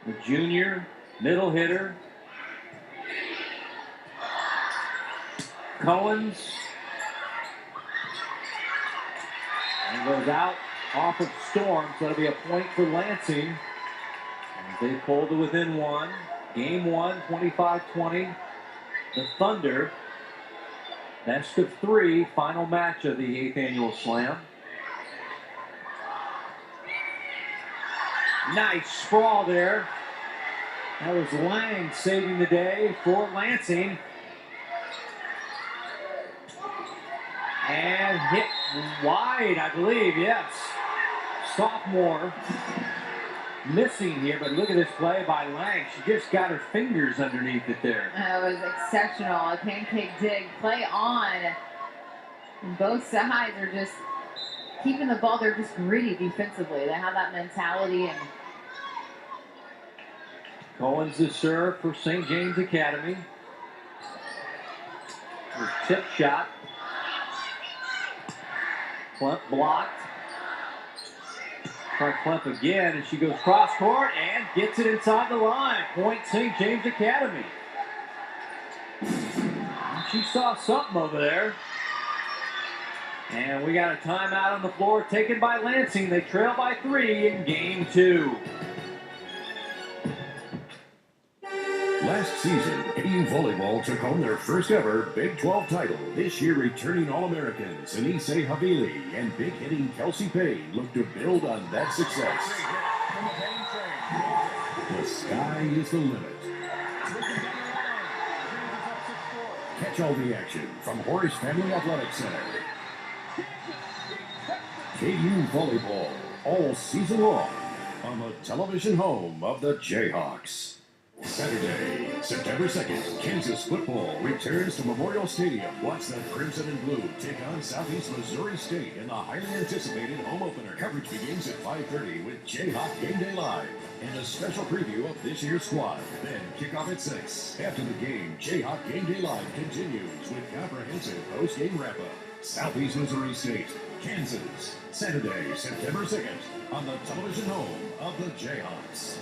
Speaker 2: The junior middle hitter. Cohen's. And goes out off of Storm, so that'll be a point for Lansing. And they pulled to within one. Game 1, 25-20. The Thunder. Best of 3, final match of the 8th annual Slam. Nice sprawl there. That was Lang saving the day for Lansing. And hit wide, I believe, yes. Sophomore missing here, but look at this play by Lang. She just got her fingers underneath it there.
Speaker 3: That was exceptional. A pancake dig, play on. And both sides are just keeping the ball. They're just gritty defensively. They have that mentality. And
Speaker 2: Cohen's the serve for St. James Academy. Her tip shot. Klemp blocked. Try Klemp again, and she goes cross court and gets it inside the line. Point St. James Academy. And she saw something over there. And we got a timeout on the floor taken by Lansing. They trail by 3 in game 2.
Speaker 1: Last season, AU Volleyball took home their first ever Big 12 title. This year, returning All-Americans Anise Havili and big-hitting Kelsey Payne look to build on that success. The sky is the limit. Catch all the action from Horace Family Athletic Center. KU Volleyball, all season long, on the television home of the Jayhawks. Saturday, September 2nd, Kansas football returns to Memorial Stadium. Watch the Crimson and Blue take on Southeast Missouri State in the highly anticipated home opener. Coverage begins at 5:30 with Jayhawk Game Day Live and a special preview of this year's squad. Then kickoff at 6. After the game, Jayhawk Game Day Live continues with comprehensive post-game wrap-up. Southeast Missouri State, Kansas, Saturday, September 2nd, on the television home of the Jayhawks.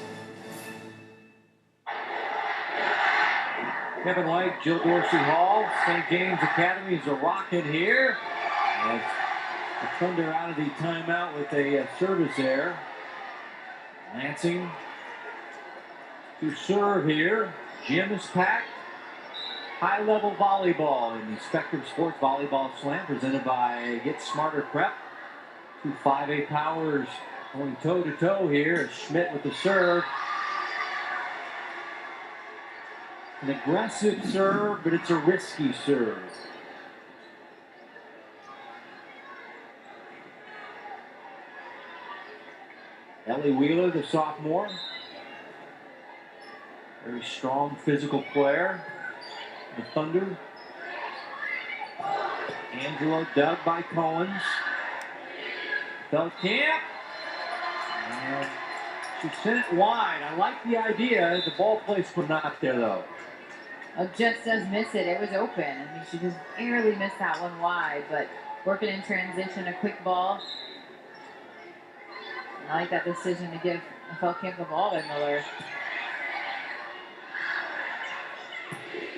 Speaker 2: Kevin White, Jill Dorsey Hall, St. James Academy is a rocket here. As the Thunder out of the timeout with a service error. Lansing to serve here. Gym is packed. High-level volleyball in the Spectrum Sports Volleyball Slam presented by Get Smarter Prep. 2 5A powers going toe-to-toe here. Schmidt with the serve. An aggressive serve, but it's a risky serve. Ellie Wheeler, the sophomore. Very strong physical player. The Thunder. Angelo dug by Cohen's. Feldkamp. And she sent it wide. I like the idea. The ball placement not there, though.
Speaker 3: Oh, just does miss it. It was open. I mean, she just barely missed that one wide, but working in transition, a quick ball. I like that decision to give Feldkamp the ball there, Miller.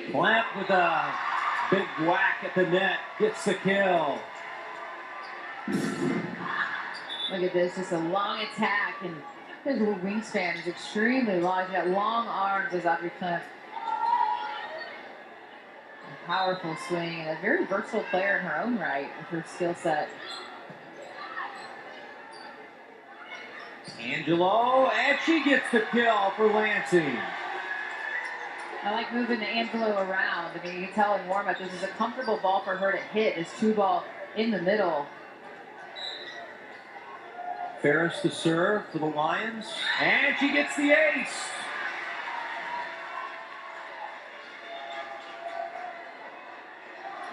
Speaker 2: Klemp with a big whack at the net. Gets the kill.
Speaker 3: Look at this, just a long attack, and his little wingspan is extremely large. That long arms is Audrey Klemp. A powerful swing, and a very versatile player in her own right with her skill set.
Speaker 2: Angelo, and she gets the kill for Lansing.
Speaker 3: I like moving Angelo around. I mean, you can tell in warm-up, this is a comfortable ball for her to hit. This 2-ball in the middle.
Speaker 2: Ferris to serve for the Lions, and she gets the ace.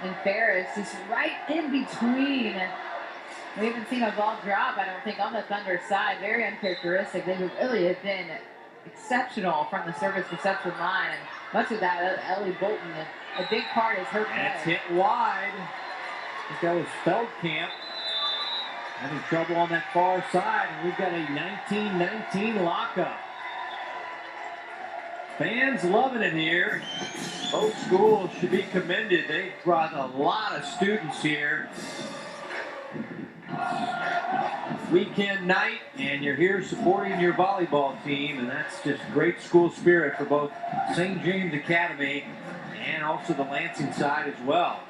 Speaker 3: And Ferris just right in between. We haven't seen a ball drop, I don't think, on the Thunder side. Very uncharacteristic. They really have been exceptional from the service reception line. And much of that, Ellie Bolton, a big part is her play.
Speaker 2: And it's hit wide. I think that was Feldkamp. Having trouble on that far side, and we've got a 19-19 lockup. Fans loving it here. Both schools should be commended. They brought a lot of students here. Weekend night, and you're here supporting your volleyball team, and that's just great school spirit for both St. James Academy and also the Lansing side as well.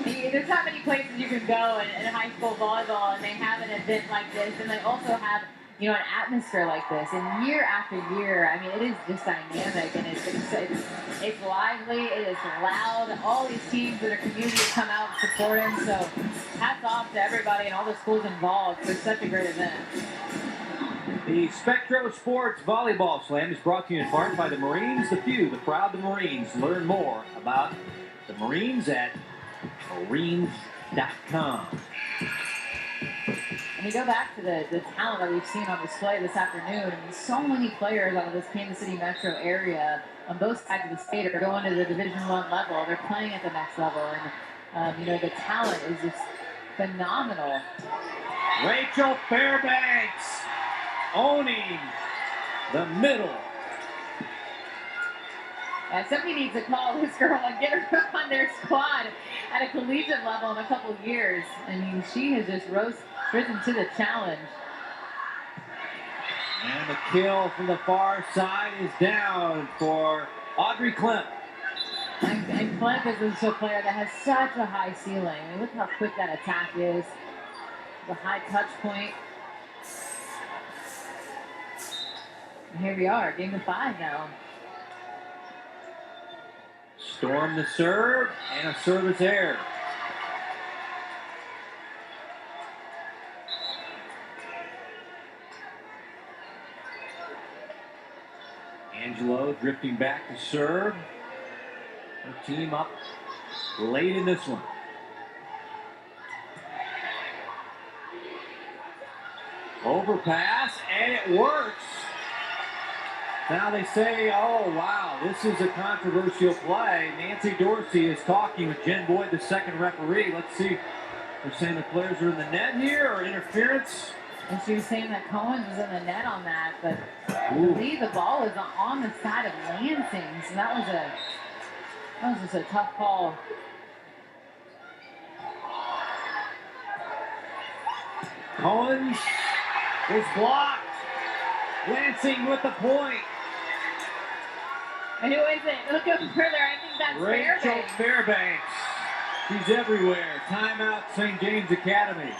Speaker 3: There's not many places you can go in high school volleyball, and they have an event like this, and they also have, you know, an atmosphere like this. And year after year, I mean, it is just dynamic, and it's lively, it is loud. All these teams in the community come out and support them. So hats off to everybody and all the schools involved for such a great event.
Speaker 2: The Spectro Sports Volleyball Slam is brought to you in part by the Marines, the few, the proud, the Marines. Learn more about the Marines at marines.com.
Speaker 3: And you go back to the talent that we've seen on display this afternoon. I mean, so many players out of this Kansas City metro area on both sides of the state are going to the Division I level. They're playing at the next level. And, the talent is just phenomenal.
Speaker 2: Rachel Fairbanks owning the middle.
Speaker 3: Somebody needs to call this girl and get her on their squad at a collegiate level in a couple of years. I mean, she has just risen to the challenge.
Speaker 2: And the kill from the far side is down for Audrey Klemp.
Speaker 3: And Klemp is a player that has such a high ceiling. I mean, look how quick that attack is. The high touch point. And here we are, game of 5 now.
Speaker 2: Storm the serve, and a service error. Angelo drifting back to serve. Her team up late in this one. Overpass, and it works. Now they say, oh, wow, this is a controversial play. Nancy Dorsey is talking with Jen Boyd, the second referee. Let's see. They're saying the players are in the net here, or interference.
Speaker 3: And she was saying that Cohen was in the net on that, but I believe the ball is on the side of Lansing, so that was just a tough call.
Speaker 2: Cohen is blocked. Lansing with the point.
Speaker 3: And who is it? Look up further. I think that's
Speaker 2: Rachel
Speaker 3: Fairbanks.
Speaker 2: Fairbanks. She's everywhere. Timeout, St. James Academy.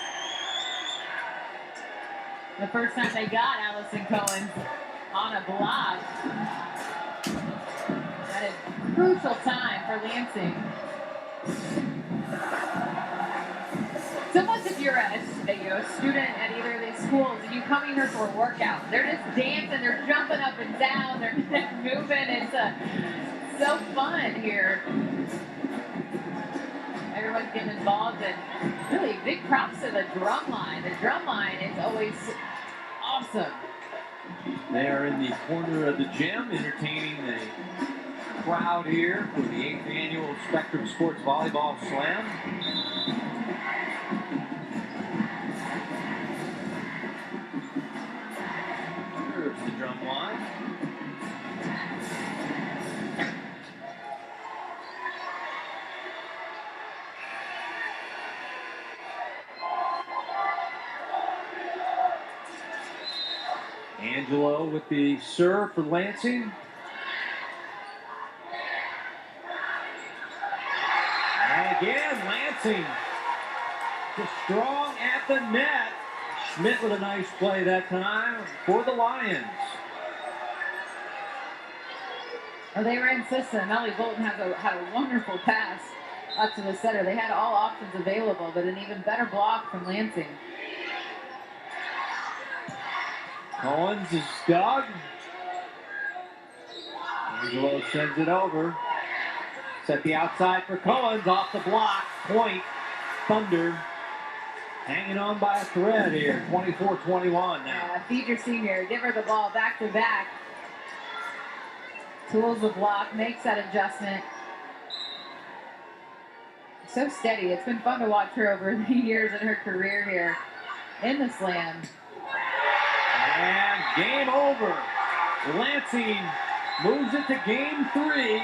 Speaker 3: The first time they got Allison Cohen on a block at a crucial time for Lansing. So much if you're a student at either of these schools and you come in here for a workout, they're just dancing, they're jumping up and down, they're moving. It's so fun here. Everyone's getting involved, and really big props to the drum line. The drum line is always awesome.
Speaker 2: They are in the corner of the gym entertaining the crowd here for the 8th annual Spectrum Sports Volleyball Slam. Here's the drum line. Angelo with the serve for Lansing. And again, Lansing just strong at the net. Schmidt with a nice play that time for the Lions.
Speaker 3: Oh, they were insistent. Melly Bolton had a wonderful pass up to the setter. They had all options available, but an even better block from Lansing.
Speaker 2: Collins is dug. Angelo sends it over. Set the outside for Collins off the block. Point. Thunder. Hanging on by a thread here. 24-21 now.
Speaker 3: Feed your senior. Give her the ball back to back. Tools the block. Makes that adjustment. So steady. It's been fun to watch her over the years in her career here in the slam.
Speaker 2: And game over. Lansing moves it to game 3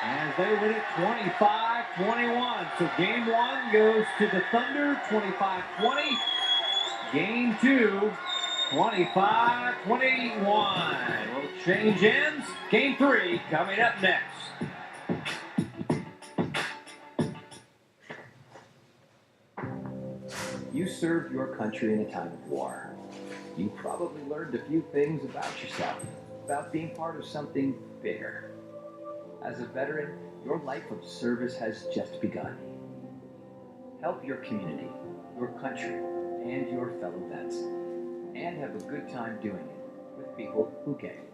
Speaker 2: as they win it 25-21. So game 1 goes to the Thunder, 25-20. Game 2, 25-21. We'll change ends. Game 3 coming up next.
Speaker 4: You served your country in a time of war. You probably learned a few things about yourself, about being part of something bigger. As a veteran, your life of service has just begun. Help your community, your country, and your fellow vets, and have a good time doing it with people who get it.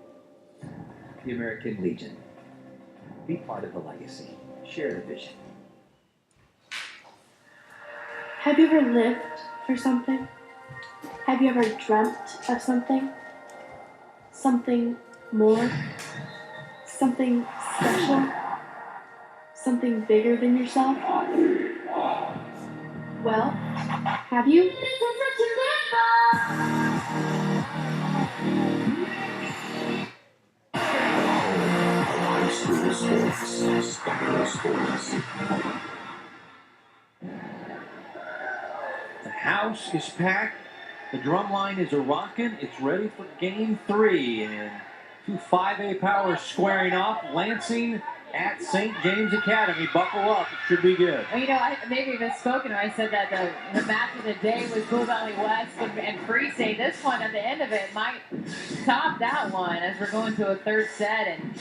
Speaker 4: The American Legion. Be part of the legacy. Share the vision.
Speaker 6: Have you ever lived for something? Have you ever dreamt of something? Something more? Something special? Something bigger than yourself? Well, have you?
Speaker 2: The house is packed. The drum line is a-rockin'. It's ready for game 3. And two 5A powers squaring off. Lansing at St. James Academy. Buckle up. It should be good.
Speaker 3: Well, I maybe misspoken when I said that the match of the day was Blue Valley West and Free State. This one at the end of it might top that one as we're going to a third set. And,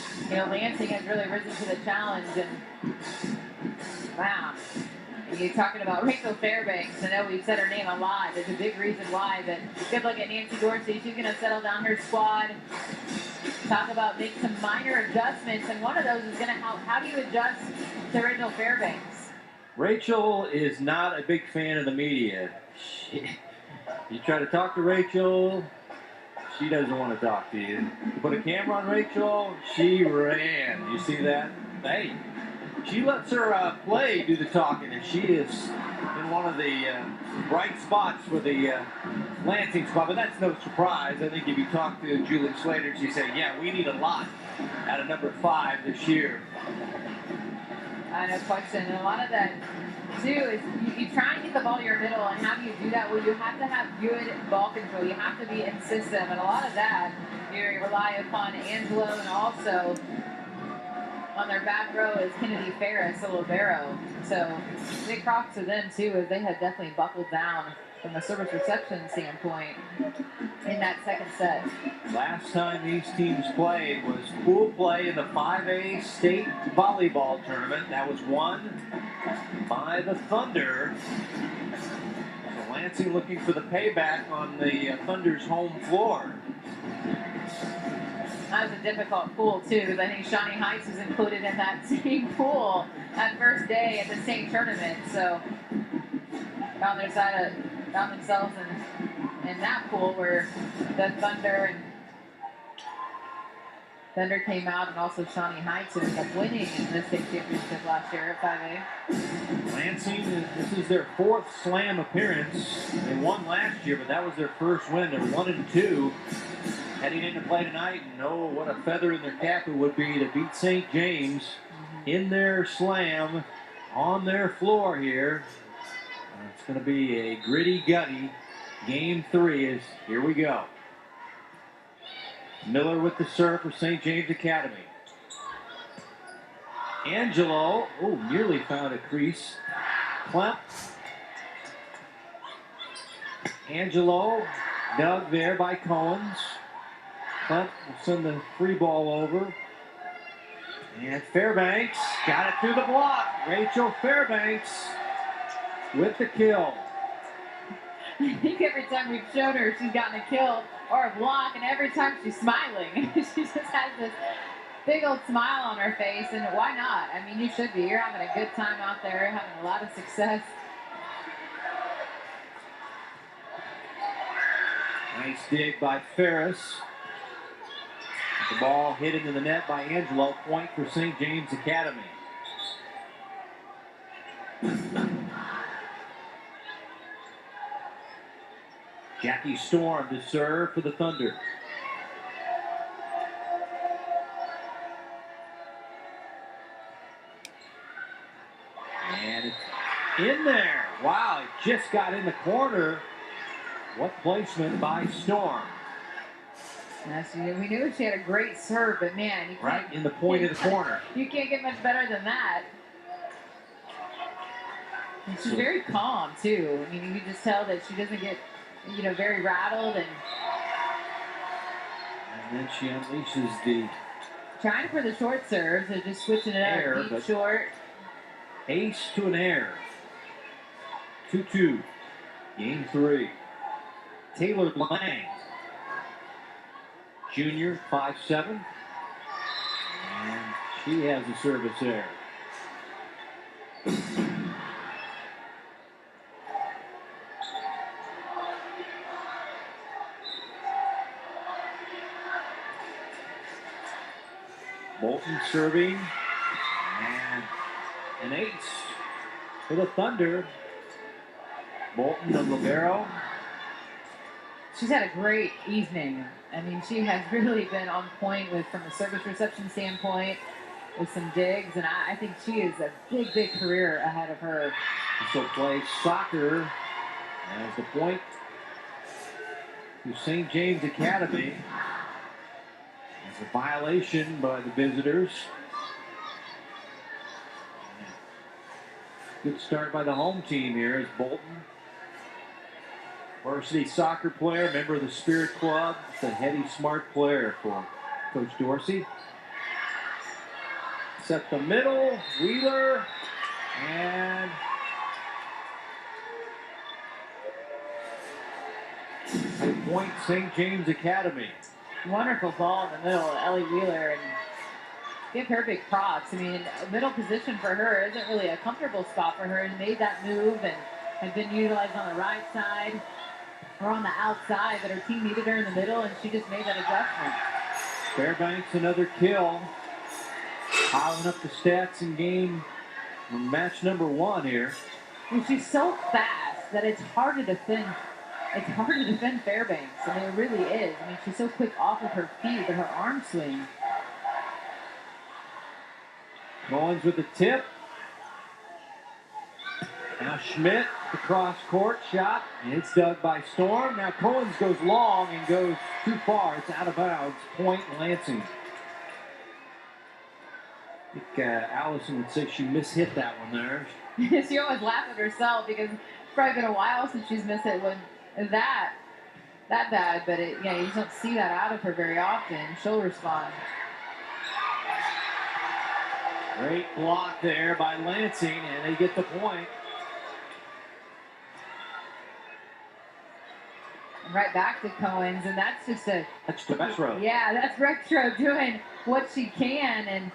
Speaker 3: Lansing has really risen to the challenge. And, wow. You're talking about Rachel Fairbanks. I know we've said her name a lot. There's a big reason why, but good look at Nancy Dorsey. She's going to settle down her squad. Talk about make some minor adjustments, and one of those is going to help. How do you adjust to Rachel Fairbanks?
Speaker 2: Rachel is not a big fan of the media. You try to talk to Rachel, she doesn't want to talk to you. You put a camera on Rachel, she ran. You see that? Hey. She lets her play do the talking, and she is in one of the bright spots for the Lansing spot. But that's no surprise. I think if you talk to Julie Slater, she'd say, yeah, we need a lot out of number 5 this year.
Speaker 3: No question. And a lot of that, too, is you try and get the ball to your middle, and how do you do that? Well, you have to have good ball control. You have to be incisive, and a lot of that, you rely upon Angelo and also on their back row is Kennedy Ferris, a Libero. So big props to them too, as they have definitely buckled down from a service reception standpoint in that second set.
Speaker 2: Last time these teams played was pool play in the 5A state volleyball tournament. That was won by the Thunder. So Lansing looking for the payback on the Thunder's home floor.
Speaker 3: That was a difficult pool too, because I think Shawnee Heights was included in that same pool that first day at the same tournament. So found themselves in that pool where the Thunder came out, and also Shawnee Heights ended up winning in the state championship last year at 5A.
Speaker 2: Lansing, this is their 4th slam appearance. They won last year, but that was their first win. They're 1-2. Heading into play tonight, and what a feather in their cap it would be to beat St. James in their slam on their floor here. It's going to be a gritty, gutty game 3. Here we go. Miller with the serve for St. James Academy. Angelo, nearly found a crease. Klemp. Angelo, dug there by Cohens. Klemp will send the free ball over. And Fairbanks got it through the block. Rachel Fairbanks with the kill.
Speaker 3: I think every time we've shown her, she's gotten a kill or a block, and every time she's smiling. She just has this big old smile on her face, and why not? I mean, you should be. You're having a good time out there, having a lot of success.
Speaker 2: Nice dig by Ferris. The ball hit into the net by Angelo. Point for St. James Academy. Jackie Storm to serve for the Thunder. And it's in there. Wow, it just got in the corner. What placement by Storm.
Speaker 3: Yes, we knew she had a great serve, but man, you
Speaker 2: right in the point of the corner.
Speaker 3: You can't get much better than that. And she's very calm too. I mean, you can just tell that she doesn't get, very rattled, and
Speaker 2: then she unleashes the
Speaker 3: trying for the short serves and just switching it up, deep short.
Speaker 2: Ace to an air. 2-2. Game 3. Taylor Lang. Junior, 5'7". And she has a service error. Bolton serving. And an ace for the Thunder. Bolton, the Libero.
Speaker 3: She's had a great evening. I mean, she has really been on point from a service reception standpoint with some digs, and I think she is a big, big career ahead of her.
Speaker 2: She'll play soccer as the point to St. James Academy. It's a violation by the visitors. Good start by the home team here as Bolton. Varsity soccer player, member of the Spirit Club. It's a heady, smart player for Coach Dorsey. Set the middle, Wheeler, and point St. James Academy.
Speaker 3: Wonderful ball in the middle of Ellie Wheeler, and give her big props. I mean, middle position for her isn't really a comfortable spot for her, and made that move and had been utilized on the right side or on the outside, but her team needed her in the middle, and she just made that adjustment.
Speaker 2: Fairbanks, another kill. Piling up the stats in match number 1 here.
Speaker 3: And she's so fast that it's hard to defend. It's hard to defend Fairbanks. I mean, it really is. I mean, she's so quick off of her feet, but her arm swing.
Speaker 2: Mullins with the tip. Now Schmidt, the cross court shot, and it's dug by Storm. Now Cohens goes long and goes too far. It's out of bounds. Point Lansing. I think Addison would say she mishit that one there.
Speaker 3: She always laughs at herself because it's probably been a while since she's missed it when that bad. But you just don't see that out of her very often. She'll respond.
Speaker 2: Great block there by Lansing, and they get the point.
Speaker 3: And right back to Cohens, and that's just
Speaker 2: That's retro.
Speaker 3: Yeah, that's retro doing what she can, and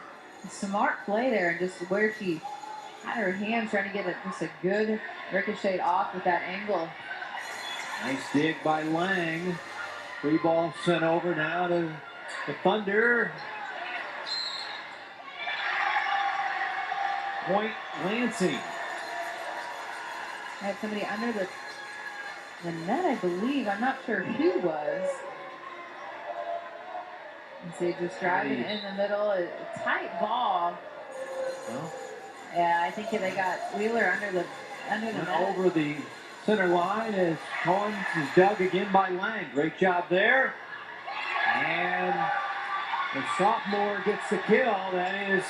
Speaker 3: smart play there, and just where she had her hand trying to get just a good ricochet off with that angle.
Speaker 2: Nice dig by Lang. Free ball sent over now to the Thunder. Point Lansing.
Speaker 3: I had somebody under the net, I believe. I'm not sure who was. And so just driving in the middle, a tight ball.
Speaker 2: Well,
Speaker 3: Yeah, I think they got Wheeler under the net.
Speaker 2: Over the center line as Cohens is dug again by Lang. Great job there. And the sophomore gets the kill. That is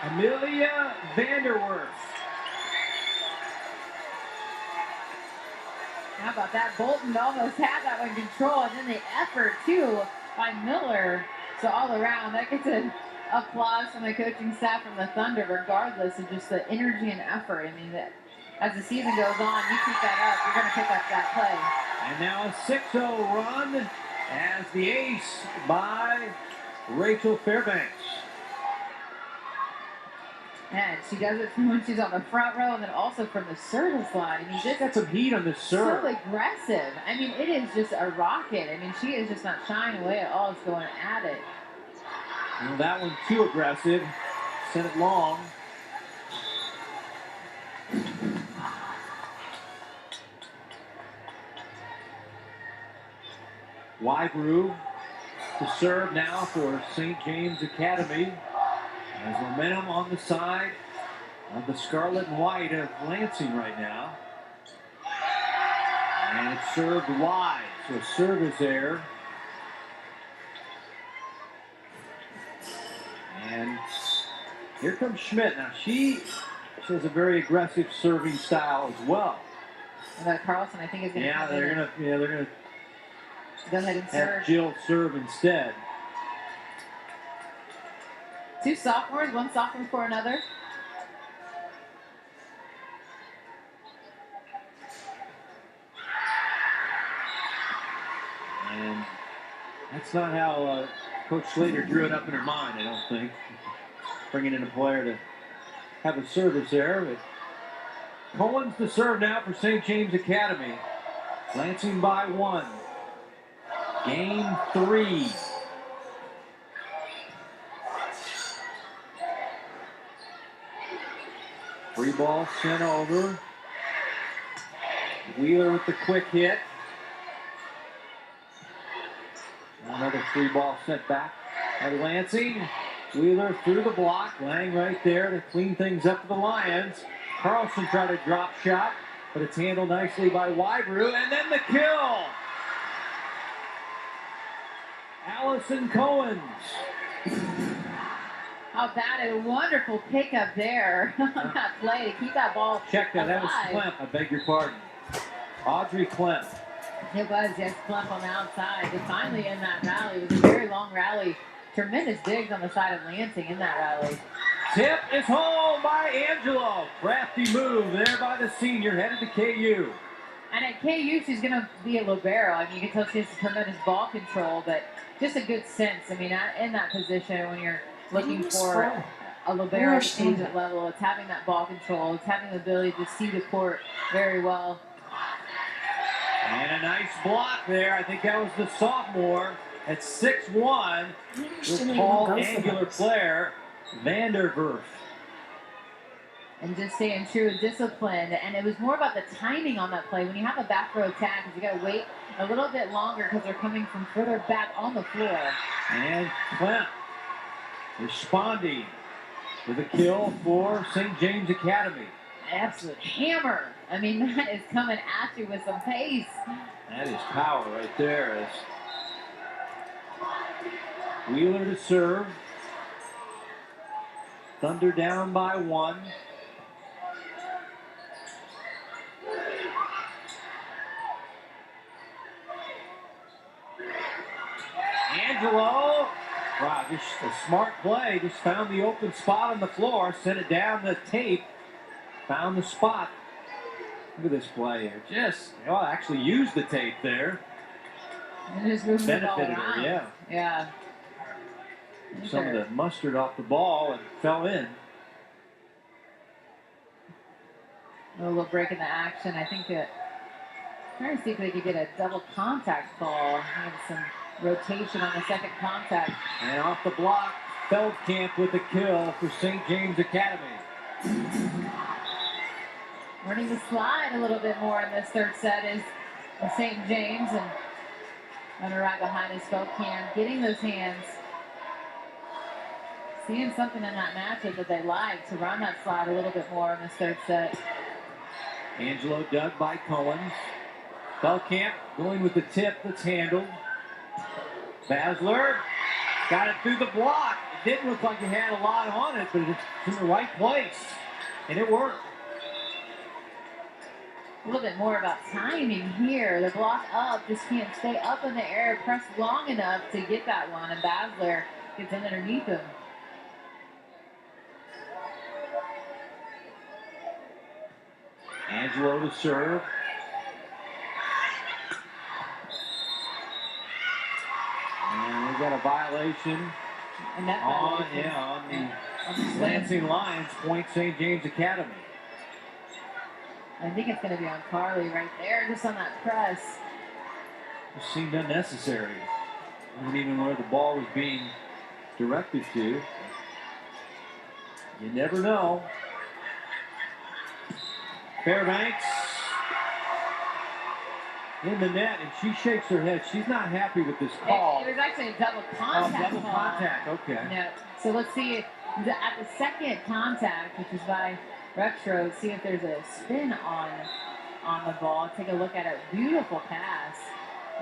Speaker 2: Amelia Vanderwerf.
Speaker 3: How about that? Bolton almost had that one in control, and then the effort, too, by Miller. So all around, that gets an applause from the coaching staff from the Thunder, regardless of just the energy and effort. I mean, as the season goes on, you keep that up, you're going to pick up that play.
Speaker 2: And now a 6-0 run as the ace by Rachel Fairbanks.
Speaker 3: And she does it from when she's on the front row and then also from the service line. I mean,
Speaker 2: She's got some heat on the serve.
Speaker 3: so aggressive. I mean, it is just a rocket. I mean, she is just not shying away at all. It's going at it.
Speaker 2: Well, that one too aggressive. Sent it long. Weybrew to serve now for St. James Academy. Has momentum on the side of the scarlet and white of Lansing right now. And it's served wide, so service error. And here comes Schmidt. Now she has a very aggressive serving style as well.
Speaker 3: And that Carlson, I think, is going to
Speaker 2: they're gonna
Speaker 3: go ahead and
Speaker 2: have
Speaker 3: serve.
Speaker 2: Jill serve instead.
Speaker 3: Two sophomores, one sophomore for another.
Speaker 2: And that's not how Coach Slater drew it up in her mind, I don't think. Bringing in a player to have a service there. But Cohen's to serve now for St. James Academy. Lansing by 1. Game 3. Free ball sent over. Wheeler with the quick hit. Another free ball sent back by Lansing. Wheeler through the block. Lang right there to clean things up for the Lions. Carlson tried a drop shot, but it's handled nicely by Weybrew. And then the kill. Addison Cohen's.
Speaker 3: How about a wonderful pickup there on that play to keep that ball
Speaker 2: Check that.
Speaker 3: alive.
Speaker 2: That was Klemp. I beg your pardon. Audrey Klemp.
Speaker 3: It was, yes, Klemp on the outside. But finally in that rally, it was a very long rally. Tremendous digs on the side of Lansing in that rally.
Speaker 2: Tip is home by Angelo. Crafty move there by the senior, headed to KU.
Speaker 3: And at KU, she's going to be a libero. I mean, you can tell she has tremendous ball control, but just a good sense. I mean, in that position, when you're looking for a libero at the collegiate level, it's having that ball control. It's having the ability to see the court very well.
Speaker 2: And a nice block there. I think that was the sophomore at 6'1", the tall, angular player, Vanderwerf.
Speaker 3: And just staying true and disciplined. And it was more about the timing on that play. When you have a back row attack, you got to wait a little bit longer because they're coming from further back on the floor.
Speaker 2: And Klemp responding with a kill for St. James Academy.
Speaker 3: Absolute hammer. I mean, that is coming at you with some pace.
Speaker 2: That is power right there. As Wheeler to serve. Thunder down by 1. Angelo, wow, just a smart play. Just found the open spot on the floor, sent it down the tape, found the spot. Look at this play here. Just, actually used the tape there.
Speaker 3: And just moving the ball
Speaker 2: Benefited her,
Speaker 3: around.
Speaker 2: yeah.
Speaker 3: Yeah.
Speaker 2: Some of the mustard off the ball and fell in.
Speaker 3: A little break in the action. I think that trying to see if they could get a double contact call. Have some rotation on the second contact.
Speaker 2: And off the block, Feldkamp with the kill for St. James Academy.
Speaker 3: Running the slide a little bit more in this third set is St. James, and running right behind his Feldkamp, getting those hands. Seeing something in that matchup that they like to run that slide a little bit more in this third set.
Speaker 2: Angelo dug by Cohen's. Feldkamp going with the tip that's handled. Basler got it through the block. It didn't look like it had a lot on it, but it's in the right place, and it worked.
Speaker 3: A little bit more about timing here. The block up just can't stay up in the air, press long enough to get that one, and Basler gets in underneath him.
Speaker 2: Angelo to serve. And we got a violation
Speaker 3: And that
Speaker 2: on
Speaker 3: violation
Speaker 2: the Lansing Lions, point St. James Academy.
Speaker 3: I think it's going to be on Carly right there, just on that press.
Speaker 2: It seemed unnecessary. Wasn't even where the ball was being directed to. You never know. Fairbanks in the net, and she shakes her head. She's not happy with this call.
Speaker 3: It was actually a double contact.
Speaker 2: Double
Speaker 3: call.
Speaker 2: contact, okay.
Speaker 3: No. So let's see if at the second contact, which is by Retro, see if there's a spin on the ball. Take a look at it. Beautiful pass.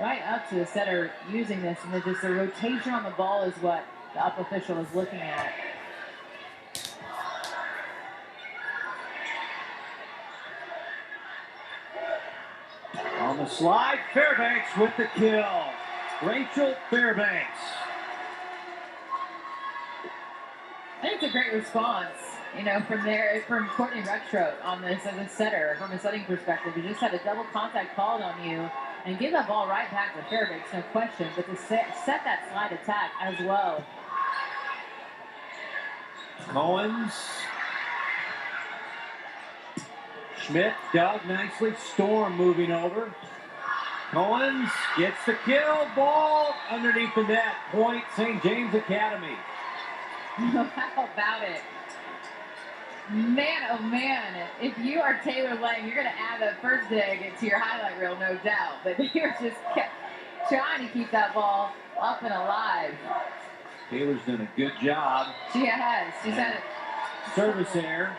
Speaker 3: Right up to the setter using this, and then just the rotation on the ball is what the up official is looking at.
Speaker 2: On the slide, Fairbanks with the kill. Rachel Fairbanks.
Speaker 3: I think it's a great response, from Courtney Retro on this as a setter, from a setting perspective. You just had a double contact called on you and give that ball right back to Fairbanks, no question, but to set that slide attack as well.
Speaker 2: Cohen's. Schmidt dug nicely. Storm moving over. Cohen's gets the kill. Ball underneath the net. Point St. James Academy.
Speaker 3: How about it? Man, oh man, if you are Taylor Lang, you're going to add that first dig to your highlight reel, no doubt. But you're just trying to keep that ball up and alive.
Speaker 2: Taylor's done a good job.
Speaker 3: She has. She's had
Speaker 2: Service error.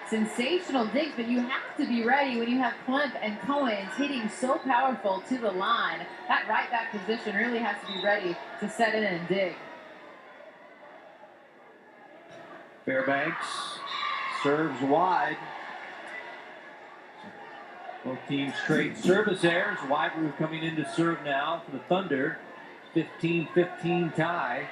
Speaker 3: sensational digs, but you have to be ready when you have Klemp and Cohen's hitting so powerful to the line. That right back position really has to be ready to set in and dig.
Speaker 2: Fairbanks serves wide. Both teams trade service errors. Weybrew coming in to serve now for the Thunder. 15-15 tie.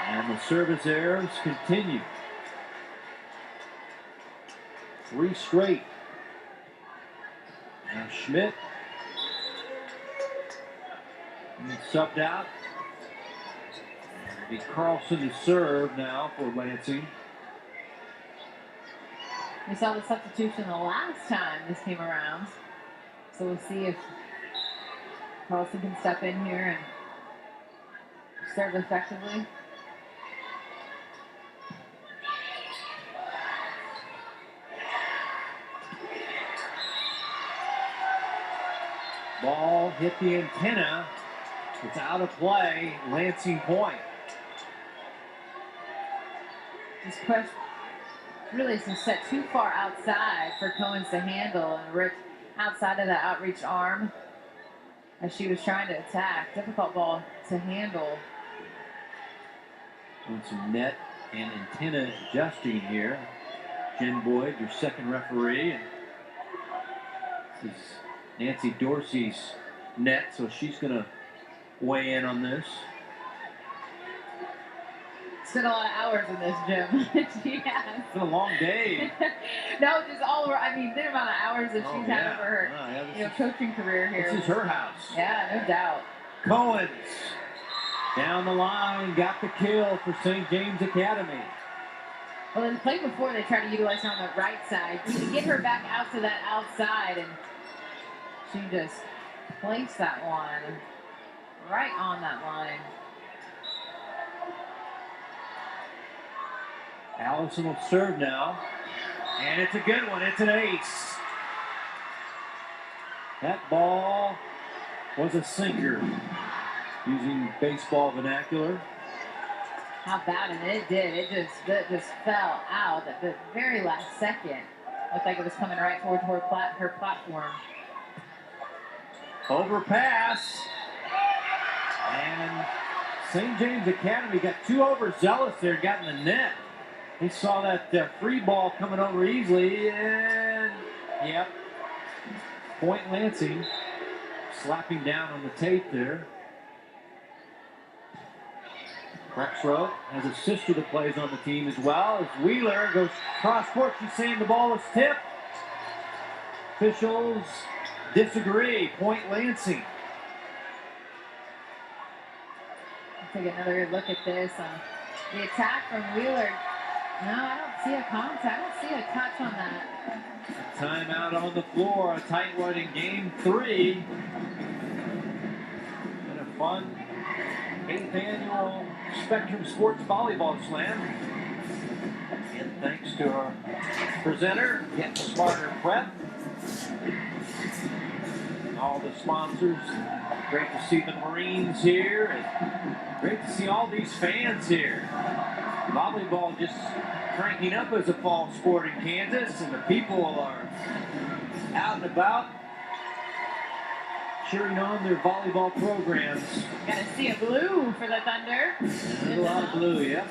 Speaker 2: And the service errors continue. 3 straight. Now Schmidt. And subbed out. It'll be Carlson to serve now for Lansing.
Speaker 3: We saw the substitution the last time this came around. So we'll see if Carlson can step in here and serve effectively.
Speaker 2: Ball hit the antenna. It's out of play. Lansing point.
Speaker 3: This push really is just set too far outside for Cohen's to handle, and ripped outside of the outreach arm as she was trying to attack. Difficult ball to handle.
Speaker 2: Doing some net and antenna adjusting here. Jen Boyd, your second referee. And this is Nancy Dorsey's net, so she's going to weigh in on this.
Speaker 3: Spent a lot of hours in this gym. She has.
Speaker 2: It's been a long day.
Speaker 3: No, just all over. I mean, the amount of hours that she's had over her coaching career here.
Speaker 2: This is her house.
Speaker 3: Yeah, no doubt.
Speaker 2: Cohen's down the line, got the kill for St. James Academy.
Speaker 3: Well, in the play before, they tried to utilize her on the right side. You can get her back out to that outside, and she just placed that one right on that line.
Speaker 2: Addison will serve now. And it's a good one. It's an ace. That ball was a sinker, using baseball vernacular.
Speaker 3: How about it? It did. It just fell out at the very last second. Looked like it was coming right toward her platform.
Speaker 2: Overpass. And St. James Academy got too overzealous there, got in the net. He saw that free ball coming over easily, and yep, point Lansing, slapping down on the tape there. Rexroth has a sister that plays on the team as well. As Wheeler goes cross court, she's saying the ball was tipped. Officials disagree. Point Lansing.
Speaker 3: Take another good look at this. The attack from Wheeler. No, I don't see a contact. I don't see a touch on that.
Speaker 2: Timeout on the floor. A tight one in game 3. And a fun 8th annual Spectrum Sports Volleyball Slam. And thanks to our presenter, Get Smarter Prep. All the sponsors. Great to see the Marines here. And great to see all these fans here. Volleyball just cranking up as a fall sport in Kansas, and the people are out and about cheering on their volleyball programs.
Speaker 3: Gotta see a blue for the Thunder.
Speaker 2: There's a lot of blue, yeah.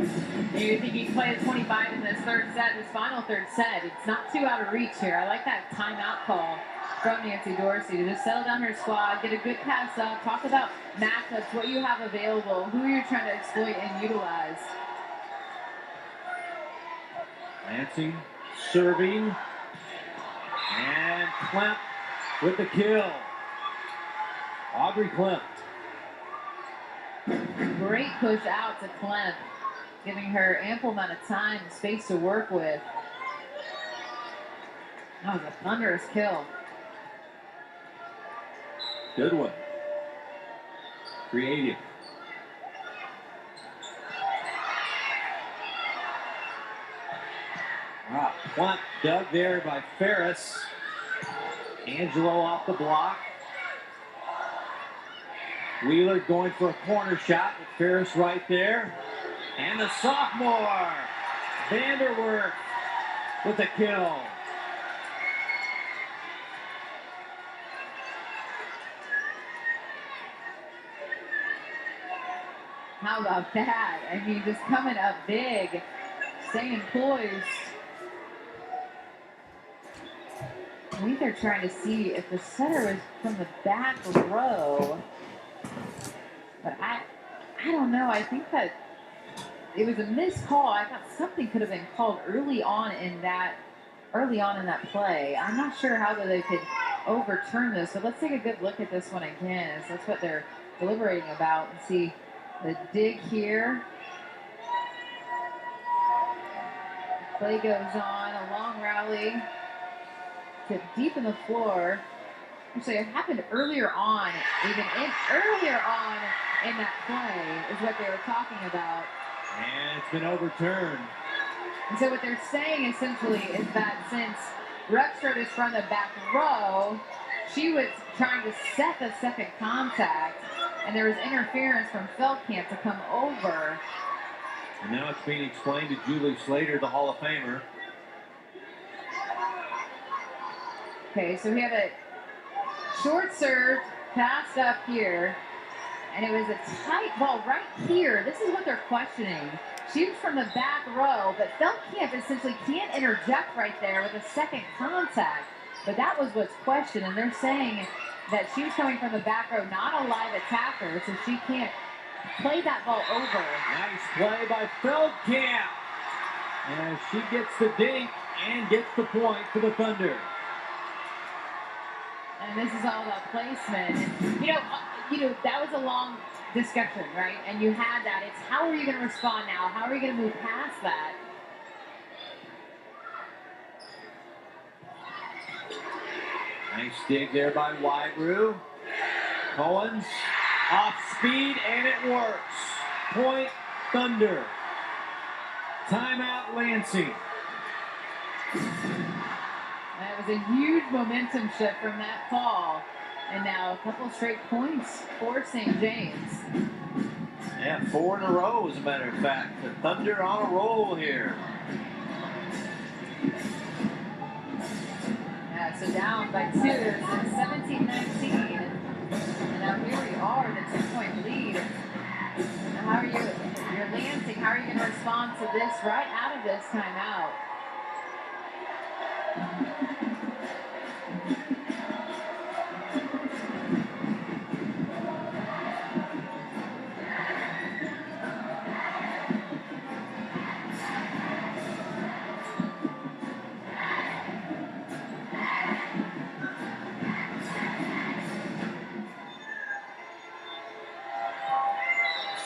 Speaker 3: You think he can play the 25 in this third set, this final third set. It's not too out of reach here. I like that timeout call from Nancy Dorsey to just settle down her squad, get a good pass up, talk about matchups, what you have available, who you're trying to exploit and utilize.
Speaker 2: Lansing serving, and Klemp with the kill. Aubrey Klemp.
Speaker 3: Great push out to Klemp. giving her ample amount of time and space to work with. That was a thunderous kill.
Speaker 2: Good one. Creative. Wow, punt dug there by Ferris. Angelo off the block. Wheeler going for a corner shot with Ferris right there. And the sophomore, Vanderwerf, with a kill.
Speaker 3: How about that? I mean, just coming up big, staying poised. I think they're trying to see if the setter was from the back row. But I don't know. I think that it was a missed call. I thought something could have been called early on in that play. I'm not sure how they could overturn this. So let's take a good look at this one again. So that's what they're deliberating about, and see the dig here. Play goes on, a long rally to deep in the floor. Actually, it happened earlier on in that play is what they were talking about.
Speaker 2: And it's been overturned.
Speaker 3: And so what they're saying essentially is that since Rexford is from the back row, she was trying to set the second contact, and there was interference from Feldkamp to come over.
Speaker 2: And now it's being explained to Julie Slater, the Hall of Famer.
Speaker 3: Okay, so we have a short serve passed up here, and it was a tight ball right here. This is what they're questioning. She was from the back row, but Feldkamp essentially can't interject right there with a second contact. But that was what's questioned, and they're saying that she was coming from the back row, not a live attacker, so she can't play that ball over.
Speaker 2: Nice play by Feldkamp. And she gets the dink and gets the point for the Thunder.
Speaker 3: And this is all about placement. And, you know, that was a long discussion, right? And you had that. It's how are you going to respond now? How are you going to move past that?
Speaker 2: Nice dig there by Weybrew. Cohen's off speed, and it works. Point Thunder. Timeout Lansing.
Speaker 3: That was a huge momentum shift from that call. And now a couple straight points for St. James.
Speaker 2: Yeah, 4 in a row, as a matter of fact. The Thunder on a roll here.
Speaker 3: Yeah, so down by 2, so 17-19. And now here we are in a 2-point lead. Now how are you're Lansing, how are you going to respond to this right out of this timeout?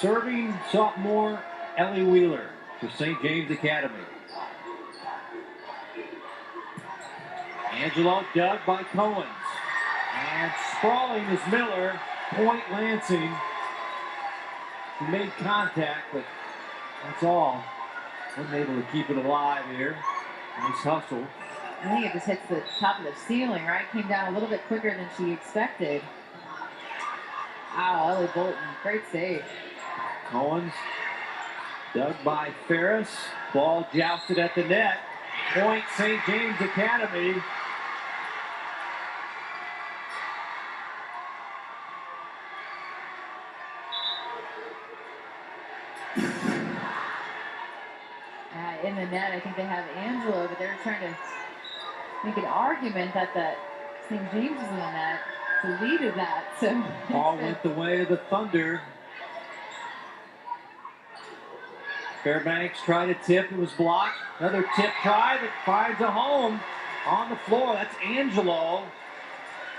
Speaker 2: Serving sophomore Ellie Wheeler for St. James Academy. Angelo dug by Cohen. And sprawling is Miller. Point Lansing. He made contact, but that's all. Wasn't able to keep it alive here. Nice hustle.
Speaker 3: I think it just hits the top of the ceiling, right? Came down a little bit quicker than she expected. Wow, Ellie Bolton, great save.
Speaker 2: Cohen's dug by Ferris. Ball jousted at the net. Point St. James Academy.
Speaker 3: In the net, I think they have Angelo, but they're trying to make an argument that the St. James is in the net to lead to that. So
Speaker 2: Ball went the way of the Thunder. Fairbanks tried to tip, it was blocked. Another tip try that finds a home on the floor. That's Angelo.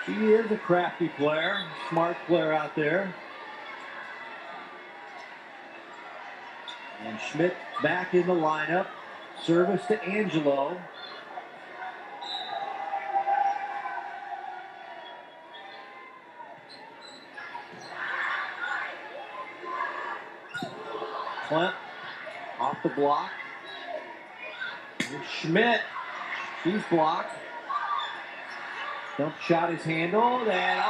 Speaker 2: She is a crafty player, smart player out there. And And Schmidt back in the lineup. Service to Angelo. Clint off the block. Here's Schmidt. She's blocked. Dump shot is handled, and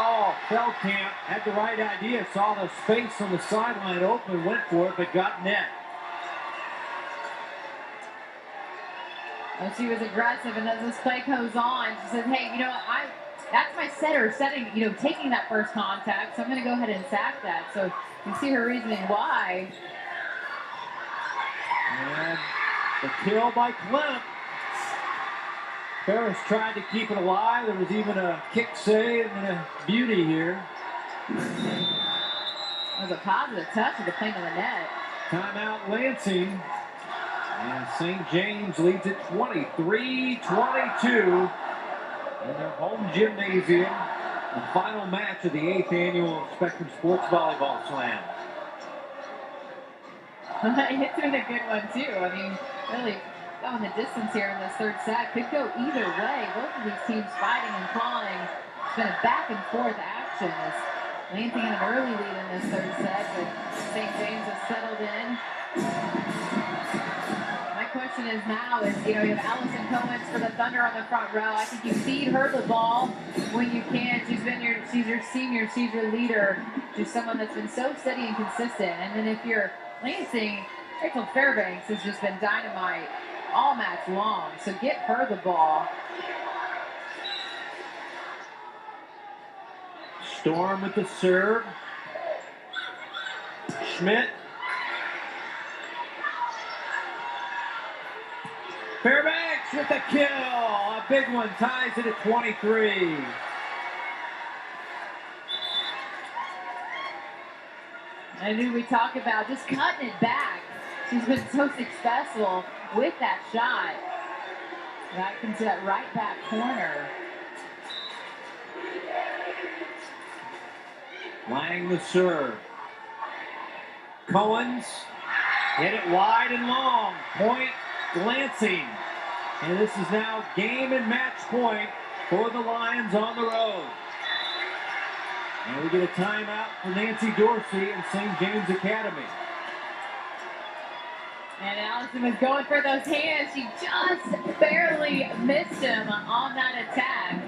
Speaker 2: Feldkamp had the right idea. Saw the space on the sideline open, went for it, but got net.
Speaker 3: And she was aggressive, and as this play goes on, she says, hey, you know what, that's my setter setting, taking that first contact, so I'm going to go ahead and sack that. So you see her reasoning why.
Speaker 2: And the kill by Clint. Ferris tried to keep it alive. There was even a kick save and a beauty here.
Speaker 3: It was a positive touch of the plane of the net.
Speaker 2: Timeout Lansing. And St. James leads it 23-22 in their home gymnasium. The final match of the 8th annual Spectrum Sports Volleyball Slam.
Speaker 3: It's been a good one, too. I mean, really going the distance here in this third set. Could go either way. Both of these teams fighting and clawing. It's been a back and forth action. As Lansing had an early lead in this third set, but St. James has settled in. My question is now you have Addison Cohen for the Thunder on the front row. I think you feed her the ball when you can. She's your senior, she's your leader. She's someone that's been so steady and consistent. And then if you're Lansing, Rachel Fairbanks has just been dynamite all match long. So get her the ball.
Speaker 2: Storm with the serve. Schmidt. Fairbanks with the kill. A big one, ties it at 23.
Speaker 3: And who we talk about just cutting it back. She's been so successful with that shot. Back into that right back corner.
Speaker 2: Lang the serve. Cohen's hit it wide and long. Point Lansing. And this is now game and match point for the Lions on the road. And we get a timeout for Nancy Dorsey and St. James Academy.
Speaker 3: And Allison was going for those hands. She just barely missed him on that attack.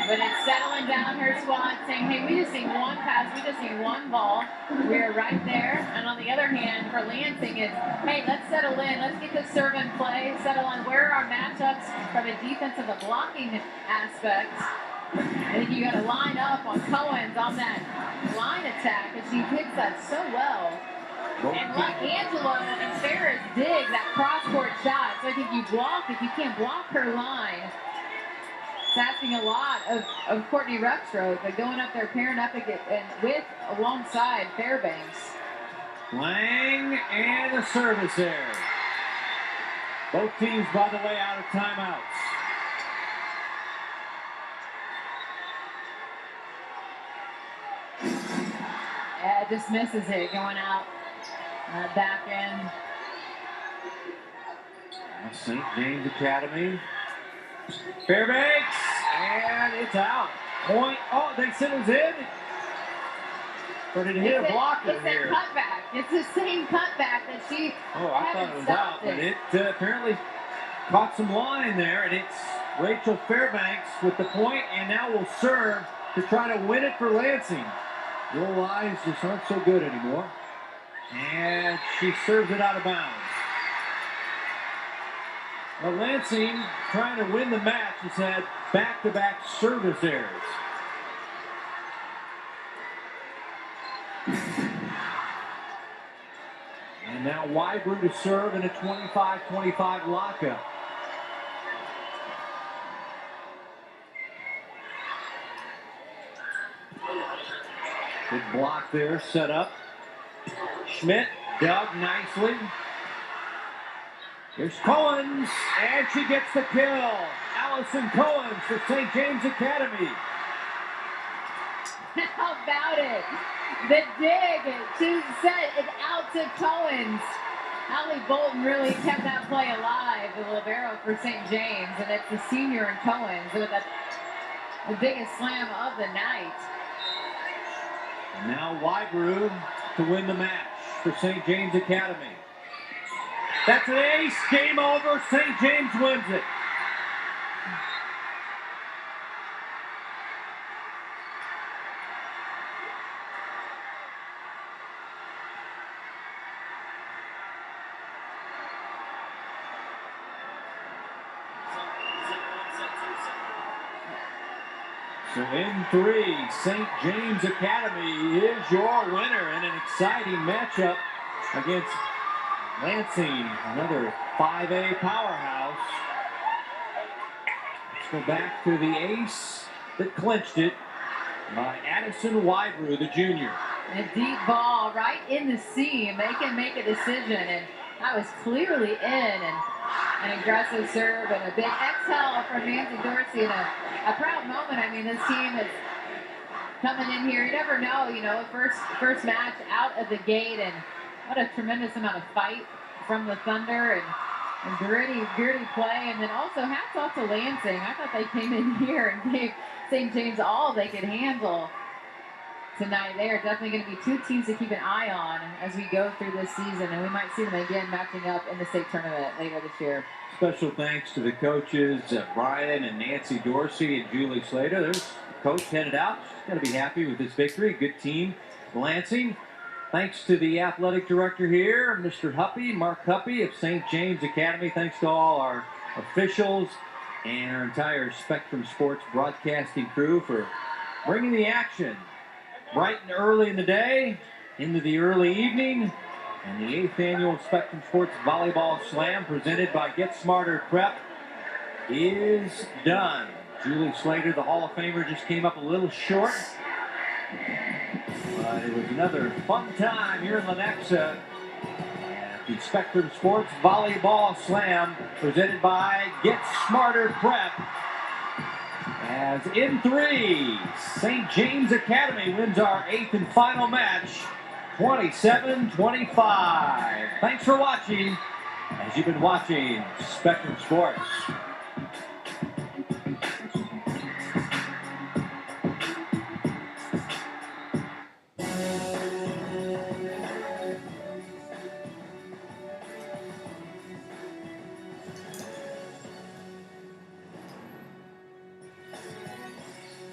Speaker 3: But it's settling down her squad, saying, hey, we just need one pass, we just need one ball. We're right there. And on the other hand, for Lansing, it's, hey, let's settle in. Let's get the serve and play, settle on where are our matchups from a defensive and blocking aspect. And then you got to line up on Cohen's on that line attack, and she hits that so well. And let Angelo and Ferris dig that cross-court shot. So I think you block, if you can't block her line, it's asking a lot of Courtney Ruxroth, but going up there, pairing up again, and alongside Fairbanks.
Speaker 2: Lang and a service there. Both teams, by the way, out of timeouts.
Speaker 3: Yeah, just misses it going out back end.
Speaker 2: St. James Academy. Fairbanks, and it's out. Point. Oh, they said it was in. But it hit a blocker here.
Speaker 3: It's a cutback. It's the same cutback that she.
Speaker 2: Oh, I thought it was out, but it apparently caught some line there, and it's Rachel Fairbanks with the point, and now will serve to try to win it for Lansing. Your lines just aren't so good anymore. And she serves it out of bounds. Well, Lansing, trying to win the match, has had back-to-back service errors. And now Weybrew to serve in a 25-25 lockup. Good block there, set up. Schmidt dug nicely. Here's Cohen's, and she gets the kill. Allison Cohen's for St. James Academy.
Speaker 3: How about it? The dig to set it out to Cohen's. Allie Bolton really kept that play alive, the Libero for St. James, and it's the senior and Cohen's with the biggest slam of the night.
Speaker 2: And now Weybrew to win the match for St. James Academy. That's an ace. Game over. St. James wins it. So in 3, St. James Academy is your winner in an exciting matchup against Lansing, another 5A powerhouse. Let's go back to the ace that clinched it by Addison Weybrew, the junior.
Speaker 3: A deep ball right in the seam. They can make a decision, and that was clearly in. And an aggressive serve and a big exhale from Nancy Dorsey, and a proud moment. I mean, this team is coming in here. You never know, first match out of the gate, and what a tremendous amount of fight from the Thunder and gritty play. And then also hats off to Lansing. I thought they came in here and gave St. James all they could handle tonight. They are definitely going to be two teams to keep an eye on as we go through this season, and we might see them again matching up in the state tournament later this year.
Speaker 2: Special thanks to the coaches, Brian and Nancy Dorsey and Julie Slater. There's the coach headed out. She's going to be happy with this victory. Good team, Lansing. Thanks to the athletic director here, Mr. Huppy, Mark Huppy of St. James Academy. Thanks to all our officials and our entire Spectrum Sports broadcasting crew for bringing the action bright and early in the day into the early evening. And the 8th annual Spectrum Sports Volleyball Slam presented by Get Smarter Prep is done. Julie Slater, the Hall of Famer, just came up a little short. But it was another fun time here in Lenexa at the Spectrum Sports Volleyball Slam presented by Get Smarter Prep. As in 3, St. James Academy wins our 8th and final match, 27-25. Thanks for watching, as you've been watching Spectrum Sports.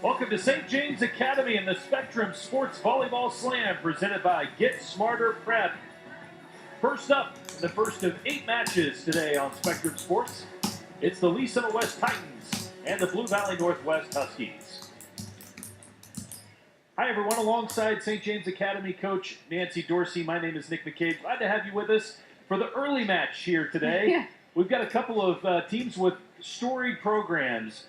Speaker 7: Welcome to St. James Academy and the Spectrum Sports Volleyball Slam presented by Get Smarter Prep. First up, the first of 8 matches today on Spectrum Sports. It's the Lee Center West Titans and the Blue Valley Northwest Huskies. Hi everyone, alongside St. James Academy coach Nancy Dorsey, my name is Nick McCabe. Glad to have you with us for the early match here today.
Speaker 3: Yeah.
Speaker 7: We've got a couple of teams with storied programs